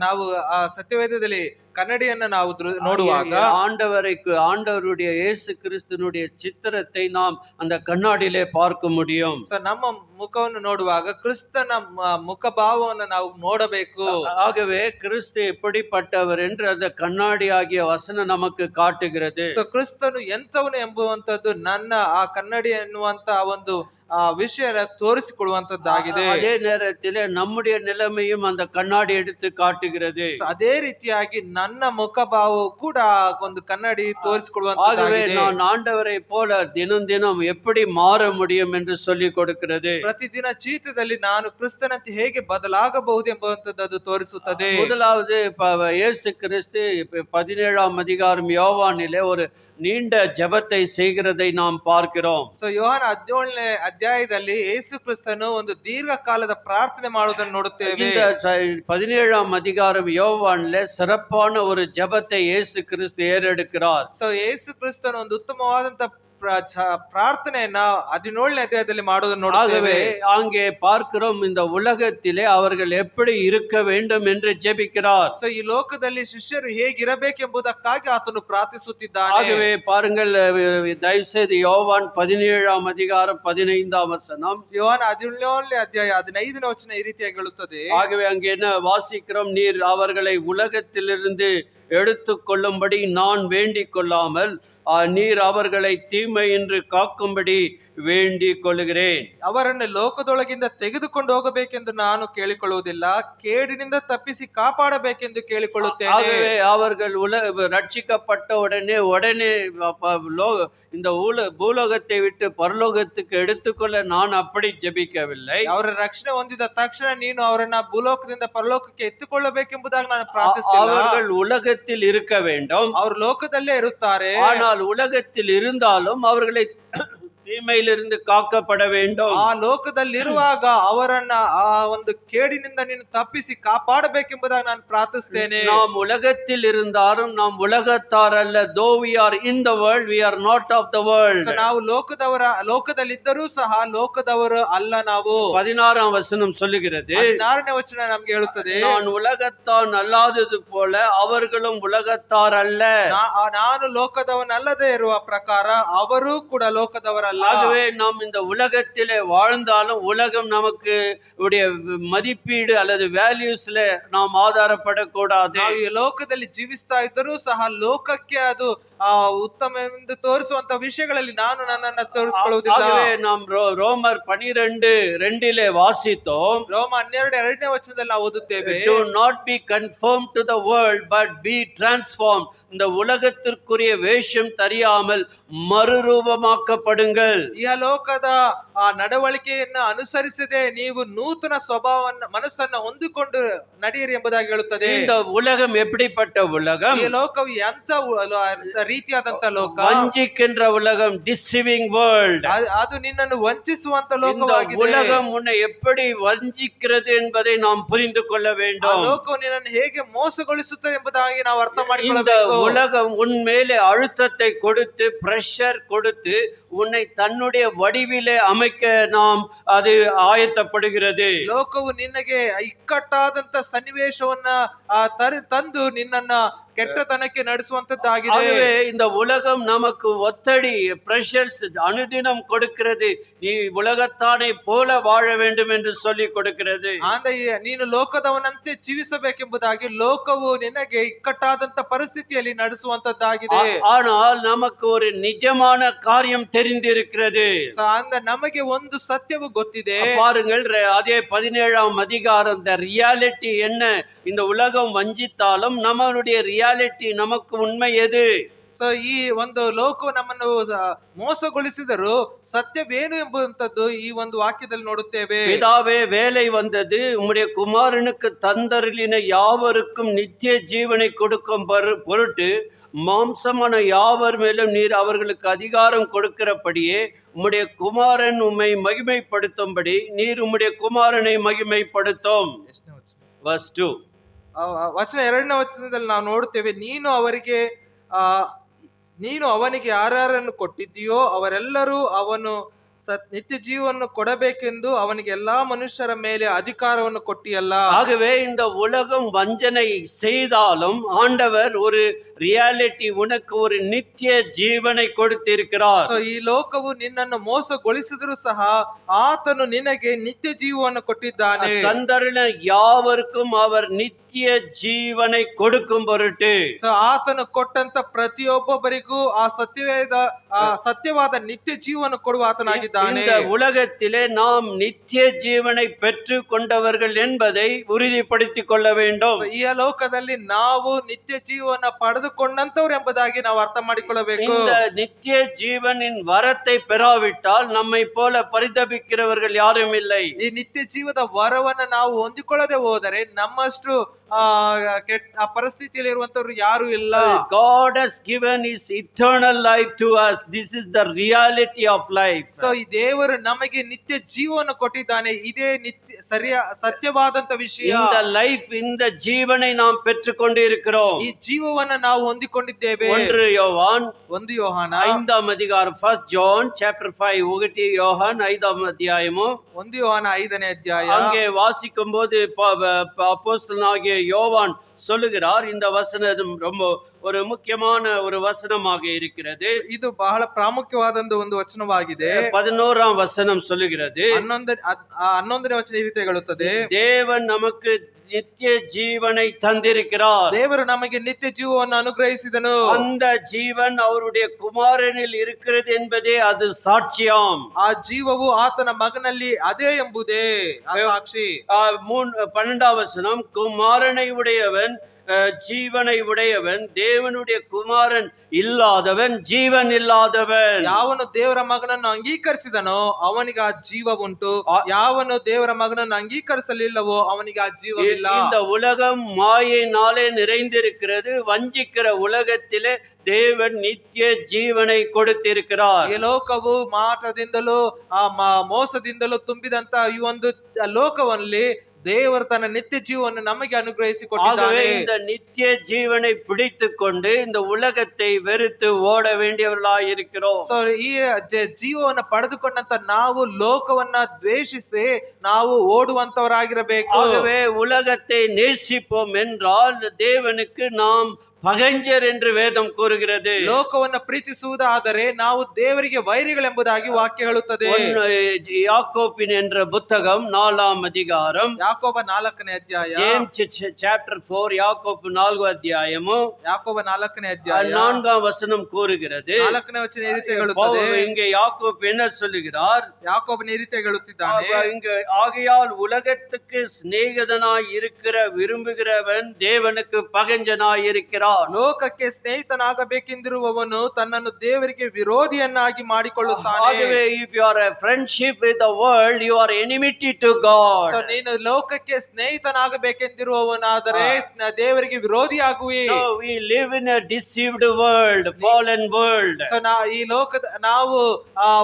ನಾವು ಆ ಸತ್ಯವೇದದಲ್ಲಿ ಕನ್ನಡಿಯನ್ನ ನಾವು ನೋಡುವಾಗ
ஆண்டவருடைய இயேசு கிறிஸ்துனுடைய சித்திரத்தை நாம் அந்த கண்ணாடியிலே பார்க்க முடியும்.
ನಮ್ಮ ಮುಖವನ್ನು ನೋಡುವಾಗ ಕ್ರಿಸ್ತನ ಮುಖಭಾವವನ್ನು ನಾವು ನೋಡಬೇಕು.
ஆகவே கிறிஸ்து எப்படிப்பட்டவர் என்று அந்த கண்ணாடி ஆகிய வசனம் நமக்கு காட்டுகிறது.
ಕ್ರಿಸ್ತನು ಎಂತವನು ಎಂಬುವಂತದ್ದು ನನ್ನ ಆ ಕನ್ನಡಿ ಎನ್ನುವಂತ ಒಂದು ವಿಷಯ ತೋರಿಸಿಕೊಡುವಂತದ್ದಾಗಿದೆ.
அதே நேரத்தில் நம்முடைய நிலைமையும் அந்த கண்ணாடி எடுத்து காட்டுகிறது.
ಅದೇ ರೀತಿಯಾಗಿ ನನ್ನ ಮುಖಭಾವವು ಕೂಡ ಒಂದು ಕನ್ನಡಿ ತೋರಿಸಿಕೊಡುವಂತದ್ದಾಗಿದೆ.
நான் ஆண்டவரை போல தினம் தினம் எப்படி மாற முடியும் என்று சொல்லி கொடுக்கிறது.
ಪ್ರತಿದಿನ ಜೀವಿತದಲ್ಲಿ ನಾನು ಕ್ರಿಸ್ತನಂತೆ ಹೇಗೆ ಬದಲಾಗಬಹುದು ಎಂಬುವಂತದ್ದು ಅದು ತೋರಿಸುತ್ತದೆ.
முதலாவது இயேசு கிறிஸ்து 17ஆம் அதிகாரம் யோவானிலே ஒரு நீண்ட ஜெபத்தை செய்கிறதை நாம் பார்க்கிறோம்.
ಯೋಹಾನ 17ನೇ ಅಧ್ಯಾಯದಲ್ಲಿ ಯೇಸು ಕ್ರಿಸ್ತನು ಒಂದು ದೀರ್ಘಕಾಲದ ಪ್ರಾರ್ಥನೆ ಮಾಡುವುದನ್ನು ನೋಡುತ್ತೇವೆ.
இந்த 17ஆம் அதிகாரம் யோவானிலே சிறப்பான ஒரு ஜெபத்தை இயேசு கிறிஸ்து ஏறெடுக்கிறார்.
ಯೇಸು ಕ್ರಿಸ್ತನು ಒಂದು ಉತ್ತಮವಾದಂತ ಪ್ರಾರ್ಥನೆಯನ್ನ 17ನೇ ಅಧ್ಯಾಯದಲ್ಲಿ ಮಾಡುವುದನ್ನು ನೋಡುತ್ತೇವೆ.
அங்கே பார்க்கிறோம் இந்த உலகத்திலே அவர்கள் எப்படி இருக்க வேண்டும் என்று ஜெபிக்கிறார்.
ಈ ಲೋಕದಲ್ಲಿ ಶಿಷ್ಯರು ಹೇಗಿರಬೇಕೆಂಬುದಕ್ಕಾಗಿ ಆತನು ಪ್ರಾರ್ಥಿಸುತ್ತಿದ್ದಾನೆ.
ஆகவே பாருங்கள், தயவுசெய்து யோவான் 17ஆம் அதிகாரம் 15ஆம் வசனம்.
ಯೋಹಾನ 17ನೇ ಅಧ್ಯಾಯ 15ನೇ ವಚನ ಈ ರೀತಿಯಾಗಿ ಹೇಳುತ್ತದೆ.
ஆகவே அங்கே என்ன வாசிக்கிறோம்? நீர் அவர்களை உலகத்திலிருந்து எடுத்துக் கொள்ளும்படி நான் வேண்டிக் கொள்ளாமல் நீர் அவர்களை தீமை என்று காக்கும்படி வேண்டிக் கொள்கிறேன்.
ಅವರನ್ನು ಲೋಕದೊಳಗಿಂದ ತೆಗೆದುಕೊಂಡು ಹೋಗಬೇಕೆಂದು ನಾನು ಕೇಳಿಕೊಳ್ಳುವುದಿಲ್ಲ, ಕೇಡಿನಿಂದ ತಪ್ಪಿಸಿ ಕಾಪಾಡಬೇಕೆಂದು ಕೇಳಿಕೊಳ್ಳುತ್ತೇನೆ.
அவர்கள் ரட்சிக்கப்பட்ட உடனே இந்த பூலோகத்தை விட்டு பரலோகத்துக்கு எடுத்துக்கொள்ள நான் அப்படி ஜெபிக்கவில்லை.
ಅವರ ರಕ್ಷಣೆ ಹೊಂದಿದ ತಕ್ಷಣ ನೀನು ಅವರನ್ನ ಭೂಲೋಕದಿಂದ ಪರಲೋಕಕ್ಕೆ ಎತ್ತುಕೊಳ್ಳಬೇಕೆಂಬುದಾಗಿ ನಾನು ಪ್ರಾರ್ಥಿಸುತ್ತಿಲ್ಲ.
அவர்கள் உலகத்தில் இருக்க வேண்டும்,
ಅವರು ಲೋಕದಲ್ಲೇ ಇರುತ್ತಾರೆ.
ஆனால் உலகத்தில் இருந்தாலும் அவர்களை தீமையிலிருந்து காக்கப்பட வேண்டும்.
ಆ ಲೋಕದಲ್ಲಿರುವಾಗ ಅವರನ್ನ ಆ ಒಂದು ಕೇಡಿನಿಂದ ನೀನು ತಪ್ಪಿಸಿ ಕಾಪಾಡಬೇಕೆಂಬುದಾಗಿ ನಾನು ಪ್ರಾರ್ಥಿಸುತ್ತೇನೆ.
நாம் உலகத்தில் இருந்தாலும் நாம் உலகத்தார் அல்ல. though we are in the world, we are not of the world.
ನಾವು ಲೋಕದಲ್ಲಿದ್ದರೂ ಸಹ ಲೋಕದವರು ಅಲ್ಲ ನಾವು.
16ஆம் வசனம் சொல்லுகிறது,
16ನೇ ವಚನ ನಮಗೆ ಹೇಳುತ್ತದೆ,
நான் உலகத்தான் அல்லாதது போல அவர்களும் உலகத்தார் அல்ல.
ನಾನು ಲೋಕದವನಲ್ಲದೆ ಇರುವ ಪ್ರಕಾರ ಅವರು ಕೂಡ ಲೋಕದವರಲ್ಲ.
ஆகவே நாம் இந்த உலகத்திலே வாழ்ந்தாலும் உலகம் நமக்கு உடைய மதிப்பீடு அல்லது வேல்யூஸ்ல நாம் ஆதாரப்படக்கூடாது.
ನಾವು ಈ ಲೋಕದಲ್ಲಿ ಜೀವಿಸ್ತಾ ಇದ್ದರೂ ಸಹ ಲೋಕಕ್ಕೆ ಅದು ಉತ್ತಮ ಎಂದು ತೋರಿಸುವಂತ ವಿಷಯಗಳಲ್ಲಿ ನಾನು ನನ್ನನ್ನು ತೋರಿಸಿಕೊಳ್ಳುವುದಿಲ್ಲ.
ஆகவே நாம் ரோமர் 12:2 வாசித்தோம்.
ರೋಮ 12:2ನೇ ವಚನದಲ್ಲಿ ನಾವು ಓದುತ್ತೇವೆ,
do not be conformed to the world but be transformed. இந்த உலகத்திற்குரிய வேஷம் தெரியாமல் மறுரூபமாக்கப்படுங்கள். கொள்ளுங்கள்.
ಇಹಲೋಕದ ಆ ನಡವಳಿಕೆಯನ್ನು ಅನುಸರಿಸದೆ ನೀವು ನೂತನ ಸ್ವಭಾವವನ್ನು ಮನಸ್ಸನ್ನ ಹೊಂದಿಕೊಂಡು ನಡೆಯಿರಿ ಎಂಬುದಾಗಿ ಹೇಳುತ್ತದೆ.
இந்த உலகம் எப்படிப்பட்ட உலகம்?
ಈ ಲೋಕವು ಎಂತ ರೀತಿಯಾದಂತ ಲೋಕ?
வஞ்சிக்கின்ற உலகம், டிசீவிங் வேர்ல்ட்.
ಅದು ನಿನ್ನನ್ನು ವಂಚಿಸುವಂತ
இந்த
ಲೋಕವಾಗಿದೆ.
உலகம் உன்னை எப்படி வஞ்சிக்கிறது என்பதை நாம் புரிந்து கொள்ள
ಆ
வேண்டும்.
ಲೋಕವು ನಿನ್ನನ್ನು ಹೇಗೆ ಮೋಸಗೊಳಿಸುತ್ತದೆ ಎಂಬುದಾಗಿ ನಾವು ಅರ್ಥ
இந்த
ಮಾಡಿಕೊಳ್ಳಬೇಕು.
உலகம் உன் மேலே அழுத்தத்தை கொடுத்து, பிரஷர் கொடுத்து, உன்னை தன்னுடைய வடிவிலே அமைக்க நாம் அது ஆயத்தப்படுகிறது.
ಲೋಕವು ನಿನಗೆ ಇಕ್ಕಟ್ಟಾದಂತ ಸನ್ನಿವೇಶವನ್ನ ತಂದು ನಿನ್ನನ್ನ ಕೆಟ್ಟತನಕ್ಕೆ ನಡೆಸುವಂತದ್ದಾಗಿದೆ.
ஆகவே இந்த உலகம் நமக்கு ஒத்தடி, பிரஷர்ஸ் அனுதினம் கொடுக்கிறது. நீ உலகத்தானை போல வாழ வேண்டும் என்று சொல்லி கொடுக்கிறது.
ನೀನು ಲೋಕದವನಂತೆ ಜೀವಿಸಬೇಕೆಂಬುದಾಗಿ ಲೋಕವು ನಿನಗೆ ಇಕ್ಕಟ್ಟಾದಂತ ಪರಿಸ್ಥಿತಿಯಲ್ಲಿ ನಡೆಸುವಂತದ್ದಾಗಿದೆ.
ஆனால் நமக்கு ஒரு நிஜமான காரியம் தெரிந்திருக்கிறது.
ನಮಗೆ ಒಂದು ಸತ್ಯವು ಗೊತ್ತಿದೆ.
பாருங்கள், அதே 17ஆம் அதிகாரம், the reality என்ன? இந்த உலகம் வஞ்சித்தாலும் நம்மளுடைய ரியாலிட்டி, நமக்கு உண்மை எது?
ಈ ಒಂದು ಲೋಕವು ನಮ್ಮನ್ನು ಮೋಸಗೊಳಿಸಿದರೂ ಸತ್ಯವೇನು ಎಂಬುವಂತದ್ದು ಈ ಒಂದು ವಾಕ್ಯದಲ್ಲಿ ನೋಡುತ್ತೇವೆ.
பிதாவே, வேலை வந்தது, உம்முடைய குமாரனுக்கு தந்தருளின யாவருக்கும் நித்திய ஜீவனை கொடுக்கும் பொருட்டு மாம்சமான யாவர் மேலும் நீர் அவர்களுக்கு அதிகாரம் கொடுக்கிறபடியே உம்முடைய குமாரன் உம்மை மகிமைப்படுத்தும்படி நீர் உம்முடைய குமாரனை மகிமைப்படுத்தும். Verse 2.
ವಚನ 2ನೇ ವಚನದಲ್ಲಿ ನಾವು ನೋಡುತ್ತೇವೆ, ನೀನು ಅವನಿಗೆ ಯಾರ್ಯಾರನ್ನು ಕೊಟ್ಟಿದ್ದೀಯೋ ಅವರೆಲ್ಲರೂ ಅವನು நித்திய ஜீவனை கொடಬೇಕೆಂದು ಅವನಿಗೆ ಎಲ್ಲಾ ಮನುಷ್ಯರ ಮೇಲೆ அதிகாரವನ್ನು ಕೊಟ್ಟಿಯಲ್ಲ.
ஆகவே இந்த உலகம் வஞ்சனை செய்தாலும் ஆண்டவர் ஒரு ரியாலிட்டி, உனக்கு ஒரு நித்திய ஜீவனை கொடுத்திருக்கிறார்.
ಈ ಲೋಕವು ನಿನ್ನನ್ನು ಮೋಸಗೊಳಿಸಿದರೂ ಸಹ ಆತನು ನಿನಗೆ ನಿತ್ಯ ಜೀವವನ್ನು ಕೊಟ್ಟಿದ್ದಾನೆ.
தந்தருளின யாவருக்கும் அவர் நித்திய ஜீவனை கொடுக்கும் பொருட்டு
ಆತನು ಕೊಟ್ಟಂತ ಪ್ರತಿಯೊಬ್ಬೊಬ್ಬರಿಗೂ ಸತ್ಯವಾದ ನಿತ್ಯ ಜೀವನ ಕೊಡುವ ಆತನಾಗಿದ್ದಾನೆ.
இந்த உலகத்திலே நாம் நித்திய ஜீவனை பெற்று கொண்டவர்கள் என்பதை உறுதிப்படுத்திக் கொள்ள வேண்டும்.
ಈ ಲೋಕದಲ್ಲಿ ನಾವು ನಿತ್ಯ ಜೀವನ ಪಡೆದುಕೊಂಡಂತವ್ರು ಎಂಬುದಾಗಿ ನಾವು ಅರ್ಥ ಮಾಡಿಕೊಳ್ಳಬೇಕು.
இந்த நித்திய ஜீவனின் வரத்தை பெறாவிட்டால் நம்மை போல பரிதபிக்கிறவர்கள் யாரும் இல்லை.
ಈ ನಿತ್ಯ ಜೀವದ ವರವನ್ನು ನಾವು ಹೊಂದಿಕೊಳ್ಳದೆ ಹೋದರೆ ನಮ್ಮಷ್ಟು ಆ ಪರಿಸ್ಥಿತಿಯಲ್ಲಿ ಇರುವಂತವ್ರು ಯಾರು ಇಲ್ಲ.
God has given his eternal life to us. This is the reality of life.
ಈ ದೇವರು ನಮಗೆ ನಿತ್ಯ ಜೀವನ ಕೊಟ್ಟಿದ್ದಾನೆ. ಇದೇ ಸತ್ಯವಾದಂತ ವಿಷಯ.
இந்த லைஃப், இந்த ஜீவனை நாம் பெற்றுக்கொண்டு இருக்கிறோம்.
ಈ ಜೀವವನ್ನು ನಾವು ಹೊಂದಿಕೊಂಡಿದ್ದೇವೆ.
1 யோவான்
5ாம்
அதிகாரம், 1 John chapter 5, 1 யோவான் 5ஆம் அத்தியாயமோ
1 யோவான் 5ನೇ ಅಧ್ಯಾಯ.
அங்கே வாசிக்கும் போது அப்போஸ்தலனாகிய யோவான் சொல்லுகிறார், இந்த வசனம் ரொம்ப ஒரு முக்கியமான ஒரு வசனமாக இருக்கிறது.
ಇದು ಬಹಳ ಪ್ರಾಮುಖ್ಯವಾದ ಒಂದು ವಚನವಾಗಿದೆ.
11ஆம் வசனம் சொல்லுகிறது,
11ನೇ ವಚನ ಈ ರೀತಿ ಹೇಳುತ್ತದೆ,
தேவன் நமக்கு நித்திய ஜீவனை தந்திருக்கிறார்.
ದೇವರು ನಮಗೆ ನಿತ್ಯ ಜೀವವನ್ನು ಅನುಗ್ರಹಿಸಿದನು.
அந்த ஜீவன் அவருடைய குமாரனில் இருக்கிறது என்பதே அது சாட்சியாம்.
ಆ ಜೀವವು ಆತನ ಮಗನಲ್ಲಿ ಅದೇ ಎಂಬುದೇ ಸಾಕ್ಷಿ.
12ஆம் வசனம், குமாரனை உடையவன் ஜீவனை உடையவன், தேவனுடைய குமாரன் இல்லாதவன் ஜீவன் இல்லாதவன்.
ಯಾವನು ದೇವರ ಮಗನನ್ನು ಅಂಗೀಕರಿಸಿದನೋ ಅವನಿಗೆ ಆ ಜೀವ ಉಂಟು, ಯಾವನು ದೇವರ ಮಗನನ್ನು ಅಂಗೀಕರಿಸಲಿಲ್ಲವೋ ಅವನಿಗೆ ಆ ಜೀವವಿಲ್ಲ.
இந்த உலகம் மாயினாலே நிறைந்திருக்கிறது. வஞ்சிக்கிற உலகத்திலே தேவன் நித்திய ஜீவனை கொடுத்திருக்கிறார்.
ಈ ಲೋಕವು ಮಾಟದಿಂದಲೂ ಮೋಸದಿಂದಲೂ ತುಂಬಿದಂತ ಈ ಒಂದು ಲೋಕದಲ್ಲಿ ದೇವರು ತನ್ನ ನಿತ್ಯ ಜೀವವನ್ನು ನಮಗೆ ಅನುಗ್ರಹಿಸಿಕೊಟ್ಟಿದ್ದಾನೆ.
இந்த நித்திய ஜீவனை பிடித்துக் கொண்டு இந்த உலகத்தை வெறுத்து ஓட வேண்டியவர்களாய் இருக்கிறோம்.
ಈ ಜೀವವನ್ನು ಪಡೆದುಕೊಂಡಂತ ನಾವು ಲೋಕವನ್ನ ದ್ವೇಷಿಸಿ ನಾವು ಓಡುವಂತವರಾಗಿರಬೇಕು.
ஆகவே உலகத்தை நேசிப்போம் என்றால் தேவனுக்கு நாம் பகைஞர் என்று வேதம் கூறுகிறது.
ಲೋಕವನ್ನು ಪ್ರೀತಿಸುವುದಾದರೆ ನಾವು ದೇವರಿಗೆ ವೈರಿಗಳೆಂಬುದಾಗಿ ವಾಕ್ಯ ಹೇಳುತ್ತದೆ.
யாக்கோபின் என்ற புத்தகம் 4ஆம் அதிகாரம்,
ಯಾಕೋಬ 4ನೇ ಅಧ್ಯಾಯ,
ஜேம்ஸ் chapter 4, யாக்கோபு 4 அத்தியாயமு
ಯಾಕೋಬ 4ನೇ ಅಧ್ಯಾಯ
4ஆம் வசனம் கூறுகிறது.
4ನೇ ವಚನ ಈ ರೀತಿ ಹೇಳುತ್ತದೆ.
இங்கே யாக்கோபு என்ன சொல்லுகிறார்?
ಯಾಕೋಬನ ಈ ರೀತಿ ಹೇಳುತ್ತಿದ್ದಾನೆ,
இங்கே ஆகையால் உலகத்துக்கு சிநேகிதனாய் இருக்கிற விரும்புகிறவன் தேவனுக்கு பகைஞனாய் இருக்கிறார். God.
ಲೋಕಕ್ಕೆ ಸ್ನೇಹಿತನಾಗಬೇಕೆಂದಿರುವವನು ತನ್ನನ್ನು ದೇವರಿಗೆ ವಿರೋಧಿಯನ್ನಾಗಿ ಮಾಡಿಕೊಳ್ಳುತ್ತಾನೆ.
ஆகவே if you are a friendship with the world, you are enmity to God.
So ನೀನು ಲೋಕಕ್ಕೆ ಸ್ನೇಹಿತನಾಗಬೇಕೆಂದಿರುವವನಾದರೆ ದೇವರಿಗೆ ವಿರೋಧಿಯಾಗುವಿ.
So we live in a deceived world, fallen world.
So ಈ ಲೋಕದ ನಾವು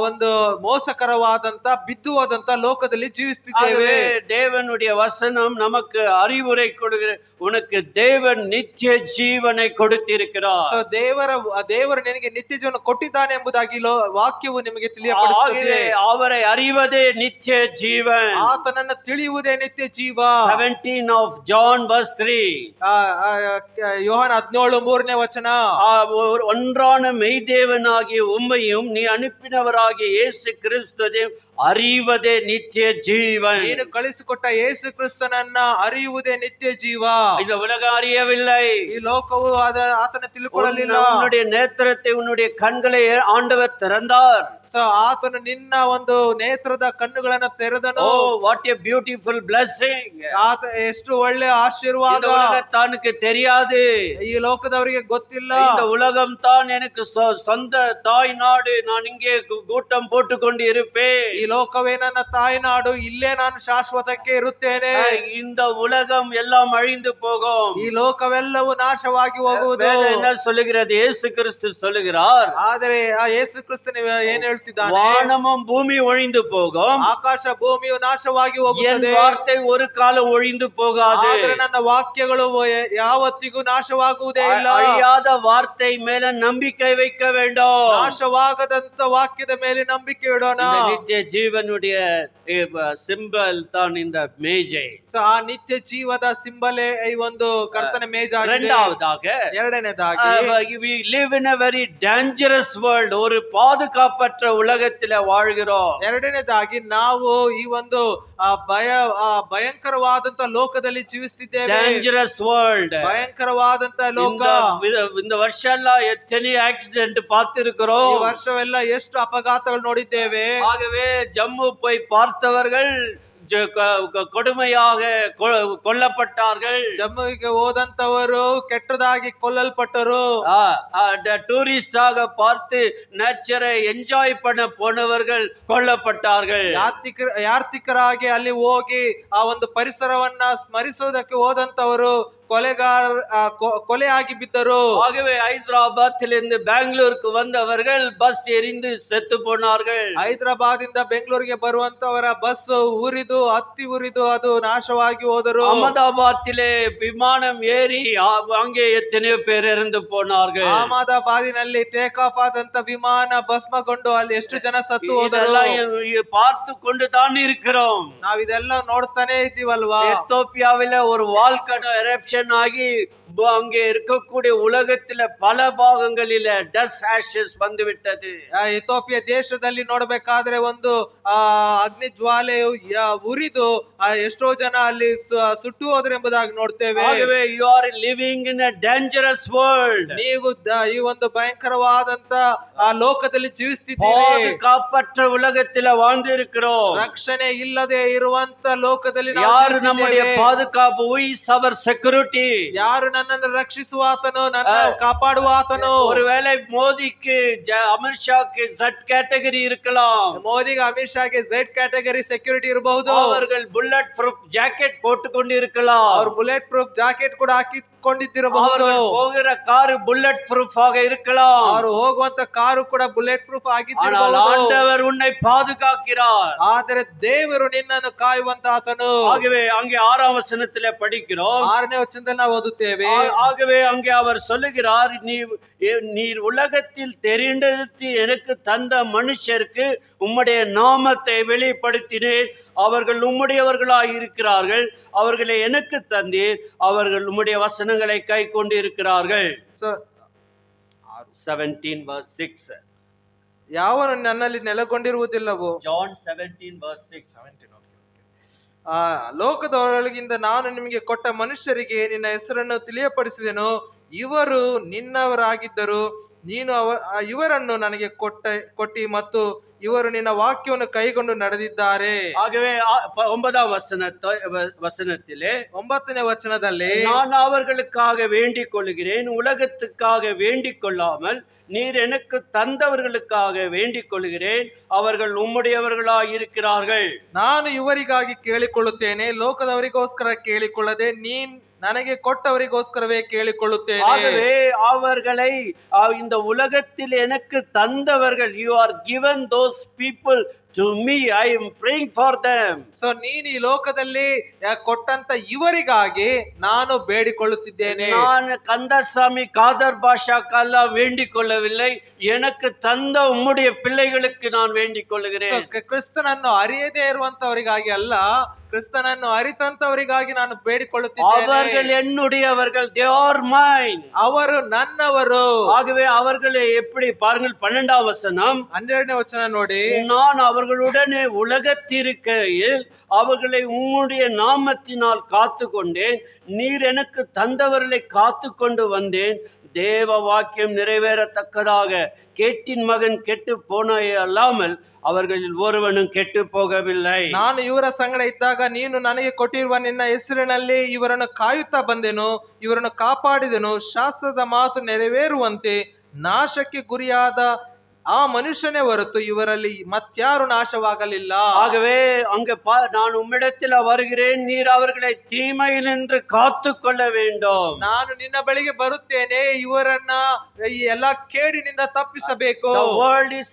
ಒಂದು ಮೋಸಕರವಾದಂತ ಬಿದ್ದು ಹೋದಂತ ಲೋಕದಲ್ಲಿ ಜೀವಿಸುತ್ತಿದ್ದೇವೆ.
தேவனுடைய வசனம் நமக்கு அறிவுரை கொடுக்கிற, உனக்கு தேவன் நித்திய ஜீவனை கொடுத்திருக்கிறார்.
ಸೊ ದೇವರು ನಿನಗೆ ನಿತ್ಯ ಜೀವನ ಕೊಟ್ಟಿದ್ದಾನೆ ಎಂಬುದಾಗಿ ವಾಕ್ಯವು ನಿಮಗೆ ತಿಳಿಯಪಡಿಸುತ್ತದೆ.
அவரை அறிவதே நித்திய ஜீவன்.
ಆತನನ್ನು ತಿಳಿಯುವುದೇ ನಿತ್ಯ ಜೀವ.
17 of John verse 3.
ಯೋಹಾನ 17:3 ವಚನ.
ஒன்றான மெய்தேவனாகிய உம்மையும் நீ அனுப்பினவராகிய இயேசு கிறிஸ்துவையும் அறிவதே நித்திய ஜீவன்.
ನೀನು ಕಳಿಸಿಕೊಟ್ಟ ಯೇಸು ಕ್ರಿಸ್ತನನ್ನ அறிಯುವುದೇ ನಿತ್ಯ ಜೀವ.
இந்த உலகம் அறியவில்லை,
ಈ ಲೋಕವು ಆತನ ತಿಳ್ಕೊಳ್ಳಲಿಲ್ಲ.
உன்னுடைய நேத்திரத்தை, உன்னுடைய கண்களை ஆண்டவர் திறந்தார்.
ಸೊ ಆತನು ನಿನ್ನ ಒಂದು ನೇತ್ರದ ಕಣ್ಣುಗಳನ್ನು ತೆರೆದನು.
Oh, what a beautiful blessing.
ಆತ ಎಷ್ಟು ಒಳ್ಳೆ ಆಶೀರ್ವಾದ.
உலகத்தானுக்கு தெரியாது,
ಈ ಲೋಕದವರಿಗೆ ಗೊತ್ತಿಲ್ಲ.
இந்த உலகம் தான் எனக்கு சொந்த தாய் நாடு, நான் இங்கே கூட்டம் போட்டுக்கொண்டு இருப்பேன்.
ಈ ಲೋಕವೇ ನನ್ನ ತಾಯ್ನಾಡು, ಇಲ್ಲೇ ನಾನು ಶಾಶ್ವತಕ್ಕೆ ಇರುತ್ತೇನೆ.
இந்த உலகம் எல்லாம் அழிந்து போகும்,
ಈ ಲೋಕವೆಲ್ಲವೂ ನಾಶವಾಗಿ ಹೋಗುವುದು.
என்ன சொல்லுகிறது? இயேசு கிறிஸ்து சொல்லுகிறார்.
ಆದರೆ ಆ ಯೇಸು ಕ್ರಿಸ್ತನು ಏನ್ ಹೇಳ್ತಿದ್ದಾನೆ?
வானமும் பூமி ஒழிந்து போகும்,
ಆಕಾಶ ಭೂಮಿಯು ನಾಶವಾಗಿ
என்
ಹೋಗುತ್ತದೆ,
வார்த்தை ஒரு காலம் ஒழிந்து போகாது.
ಆದರೆ ನನ್ನ ವಾಕ್ಯಗಳು ಯಾವತ್ತಿಗೂ ನಾಶವಾಗುವುದೇ ಇಲ್ಲ.
அழியாத வார்த்தை மேல நம்பிக்கை வைக்க வேண்டும்.
ನಾಶವಾಗದಂತ ವಾಕ್ಯದ ಮೇಲೆ ನಂಬಿಕೆ ಇಡೋಣ.
நித்திய ஜீவனுடைய சிம்பல் தான் இந்த மேஜை.
ಆ ನಿತ್ಯ ಜೀವದ ಸಿಂಬಲೇ ಈ ಒಂದು ಕರ್ತನ ಮೇಜಾಗಿದೆ.
இரண்டாவதாக,
ಎರಡನೇದಾಗಿ
we live in a very dangerous world. ஒரு பாதுகாப்பற்ற உலகத்திலே வாழ்கிறோம்.
ಎರಡನೇದಾಗಿ ನಾವು ಈ ಒಂದು ಭಯಂಕರವಾದಂತ ಲೋಕದಲ್ಲಿ ಜೀವಿಸುತ್ತಿದ್ದೇವೆ.
Dangerous world.
ಭಯಂಕರವಾದಂತ ಲೋಕ.
இந்த வருஷம் எல்லாம் எத்தனை ஆக்சிடென்ட் பார்த்திருக்கிறோம்.
ಈ ವರ್ಷವೆಲ್ಲ ಎಷ್ಟು ಅಪಘಾತಗಳು ನೋಡಿದ್ದೇವೆ.
ஆகவே ஜம்மு போய் பார்த்தவர்கள் கொடுமையாக கொல்லப்பட்டார்கள்.
ಜಮ್ಮುವಿಗೆ ಹೋದಂತವರು ಕೆಟ್ಟದಾಗಿ ಕೊಲ್ಲಲ್ಪಟ್ಟರು.
டூரிஸ்ட் ஆக பார்த்து நேச்சரை என்ஜாய் பண்ண போனவர்கள் கொல்லப்பட்டார்கள்.
ಯಾತ್ರಿಕರಾಗಿ ಅಲ್ಲಿ ಹೋಗಿ ಆ ಒಂದು ಪರಿಸರವನ್ನ ಸ್ಮರಿಸುವುದಕ್ಕೆ ಹೋದಂತವರು கொலையாகி ಬಿದ್ದರು.
ஆகவே ஹைதராபாத்திலிருந்து பெங்களூருக்கு வந்தவர்கள் பஸ் எரிந்து செத்து போனார்கள்.
ಹೈದರಾಬಾದಿಂದ ಬೆಂಗಳೂರಿಗೆ ಬರುವಂತವರ ಬಸ್ ಉರಿದು ಹತ್ತಿ ಉರಿದು ಅದು ನಾಶವಾಗಿ ಹೋದರು.
அகமதாபாத்திலே விமானம் ஏறி அங்கே எத்தனையோ பேர் இறந்து போனார்கள்.
ಅಹಮದಾಬಾದಿನಲ್ಲಿ ಟೇಕ್ ಆಫ್ ಆದಂತ ವಿಮಾನ ಭಸ್ಮಗೊಂಡು ಅಲ್ಲಿ ಎಷ್ಟು ಜನ ಸತ್ತು ಹೋದರು.
பார்த்து கொண்டு தான் இருக்கிறோம்.
ನಾವ್ ಇದೆಲ್ಲ ನೋಡ್ತಾನೆ ಇದ್ದೀವಲ್ವಾ.
எத்தோப்பியாவில ஒரு வால்கனோ எரப்ஷன் ஆகி அங்கே இருக்கக்கூடிய உலகத்தில பல பாகங்களில டஸ்ட் ஆஷஸ் வந்து விட்டது.
ಎಥೋಪಿಯಾ ದೇಶದಲ್ಲಿ ನೋಡಬೇಕಾದ್ರೆ ಒಂದು ಅಗ್ನಿ ಜ್ವಾಲೆಯು ಉರಿದು ಎಷ್ಟೋ ಜನ ಅಲ್ಲಿ ಸುಟ್ಟು ಹೋದ್ರು ಎಂಬುದಾಗಿ ನೋಡ್ತೇವೆ.
ஆகவே you are living in a dangerous world.
ನೀವು ಈ ಒಂದು ಭಯಂಕರವಾದಂತ ಆ ಲೋಕದಲ್ಲಿ ಜೀವಿಸುತ್ತಿದ್ದೀರಿ.
பாதுகாப்பற்ற உலகத்தில வாழ்ந்து இருக்கிறோம்.
ರಕ್ಷಣೆ ಇಲ್ಲದೆ ಇರುವಂತ ಲೋಕದಲ್ಲಿ ನಾವು
யார் நம்முடைய பாதுகாப்பு? who is our security?
ಯಾರು ನನ್ನನ್ನು ರಕ್ಷಿಸುವ ಆತನು, ನನ್ನ ಕಾಪಾಡುವ ಆತನು.
ஒருவேளை மோதிக்கு அமித்ஷாக்கு Z கேட்டகரி இருக்கலாம்.
ಮೋದಿಗೆ ಅಮಿತ್ ಶಾಗೆ Z கேட்டகரி ಸೆಕ್ಯೂರಿಟಿ ಇರಬಹುದು.
அவர்கள் புல்லட் ப்ரூஃப் ஜாக்கெட் போட்டுக்கொண்டு இருக்கலாம்.
ಅವರು ಬುಲೆಟ್ ಪ್ರೂಫ್ ಜಾಕೆಟ್ ಕೂಡ ಹಾಕಿಕೊಂಡಿದ್ದಿರಬಹುದು.
போகிற கார் புல்லட் ப்ரூஃப் ஆக இருக்கலாம்.
ಅವರು ಹೋಗುವಂತ ಕಾರು ಕೂಡ ಬುಲೆಟ್ ಪ್ರೂಫ್ ಆಗಿದ್ದಿರಬಹುದು.
ஆண்டவர் உன்னை பாதுகாக்கிறார்.
ಆದರೆ ದೇವರು ನಿನ್ನನ್ನು ಕಾಯುವಂತ ಆತನು.
ஆகவே அங்கே 6ஆம் வசனத்திலே படிக்கிறோம்.
6ನೇ ವಚನದಲ್ಲಿ ನಾವು ಓದುತ್ತೇವೆ.
ஆகவே அங்கே அவர் சொல்லுகிறார், நீர் உலகத்தில் தெரிந்தெடுத்து எனக்கு தந்த மனுஷருக்கு உம்முடைய நாமத்தை வெளிப்படுத்தினேன். அவர்கள் உம்முடையவர்களாய் இருக்கிறார்கள். அவர்களை எனக்கு தந்தீர். அவர்கள் உம்முடைய வசனங்களை கை கொண்டு இருக்கிறார்கள். 17 verse 6.
ಯಾವನು ನನ್ನಲ್ಲಿ ನೆಲೆಗೊಂಡಿರುವುದಿಲ್ಲವೋ.
John 17 verse 6.
ಲೋಕದೊಳಗಿಂದ ನಾನು ನಿಮಗೆ ಕೊಟ್ಟ ಮನುಷ್ಯರಿಗೆ ನಿನ್ನ ಹೆಸರನ್ನು ತಿಳಿಯಪಡಿಸಿದೆನು. ಇವರು ನಿನ್ನವರಾಗಿದ್ದರು, ನೀನು ಇವರನ್ನು ನನಗೆ ಕೊಟ್ಟಿ ಮತ್ತು ಇವರು ನಿನ್ನ ವಾಕ್ಯವನ್ನು ಕೈಗೊಂಡು ನಡೆದಿದ್ದಾರೆ.
ஆகவே 9ஆம் வசனத்திலே
9ನೇ ವಚನದಲ್ಲಿ
நான் அவர்களுக்காக வேண்டிக் கொள்கிறேன், உலகத்துக்காக வேண்டிக் கொள்ளாமல் நீர் எனக்கு தந்தவர்களுக்காக வேண்டிக் கொள்கிறேன், அவர்கள் உம்முடையவர்களாய் இருக்கிறார்கள்.
ನಾನು ಇವರಿಗಾಗಿ ಕೇಳಿಕೊಳ್ಳುತ್ತೇನೆ, ಲೋಕದವರಿಗೋಸ್ಕರ ಕೇಳಿಕೊಳ್ಳದೆ ನೀನ್ ನನಗೆ ಕೊಟ್ಟವರಿಗೋಸ್ಕರವೇ ಕೇಳಿಕೊಳ್ಳುತ್ತೇನೆ.
ஆகவே அவர்களை இந்த உலகத்தில் எனக்கு தந்தவர்கள், you are given those people to me, I am praying for them.
So ನೀನು ಈ ಲೋಕದಲ್ಲಿ ಕೊಟ್ಟಂತ ಇವರಿಗಾಗಿ ನಾನು ಬೇಡಿಕೊಳ್ಳುತ್ತಿದ್ದೇನೆ.
நான் கந்தசாமி காதர் பாஷாக்கெல்லாம் வேண்டிக் கொள்ளவில்லை, எனக்கு தந்த உம்முடைய பிள்ளைகளுக்கு நான் வேண்டிக் கொள்ளுகிறேன்.
ಕ್ರಿಸ್ತನನ್ನು ಅರಿಯದೇ ಇರುವಂತವರಿಗಾಗಿ ಅಲ್ಲ, ಕ್ರಿಸ್ತನನ್ನು ಅರಿತಂತವರಿಗಾಗಿ ನಾನು ಬೇಡಿಕೊಳ್ಳುತ್ತಿದ್ದೇನೆ.
அவர்கள் என்னுடையவர்கள், they are mine.
ಅವರು ನನ್ನವರು.
ஆகவே அவர்களை எப்படி பாருங்கள், 12ஆம் வசனம்,
12ನೇ ವಚನ ನೋಡಿ.
நான் அவர்களுடனே உலகத்திருக்கையில் அவர்களை உம்முடைய நாமத்தினால் காத்து கொண்டேன், நீர் எனக்கு தந்தவர்களை காத்து கொண்டு வந்தேன், தேவ வாக்கியம் நிறைவேறத்தக்கதாக கேட்டின் மகன் கெட்டு போனாயே அல்லாமல் அவர்களில் ஒருவனும் ಕೆಟ್ಟು போகவில்லை.
ನಾನು ಇವರ ಸಂಗಡ ಇದ್ದಾಗ ನೀನು ನನಗೆ ಕೊಟ್ಟಿರುವ ನಿನ್ನ ಹೆಸರಿನಲ್ಲಿ ಇವರನ್ನು ಕಾಯುತ್ತಾ ಬಂದೆನು, ಇವರನ್ನು ಕಾಪಾಡಿದೆನು, ಶಾಸ್ತ್ರದ ಮಾತು ನೆರವೇರುವಂತೆ ನಾಶಕ್ಕೆ ಗುರಿಯಾದ ಆ ಮನುಷ್ಯನೇ ಹೊರತು ಇವರಲ್ಲಿ ಮತ್ಯಾರು ನಾಶವಾಗಲಿಲ್ಲ.
ஆகவே அங்க நான் உம்மிடத்தில் வருகிறேன், நீர் அவர்களை தீமையினின்று காத்து கொள்ள வேண்டும்.
ನಾನು ನಿನ್ನ ಬಳಿಗೆ ಬರುತ್ತೇನೆ, ಇವರನ್ನ ಈ ಎಲ್ಲಾ ಕೇಡಿನಿಂದ ತಪ್ಪಿಸಬೇಕು.
The world is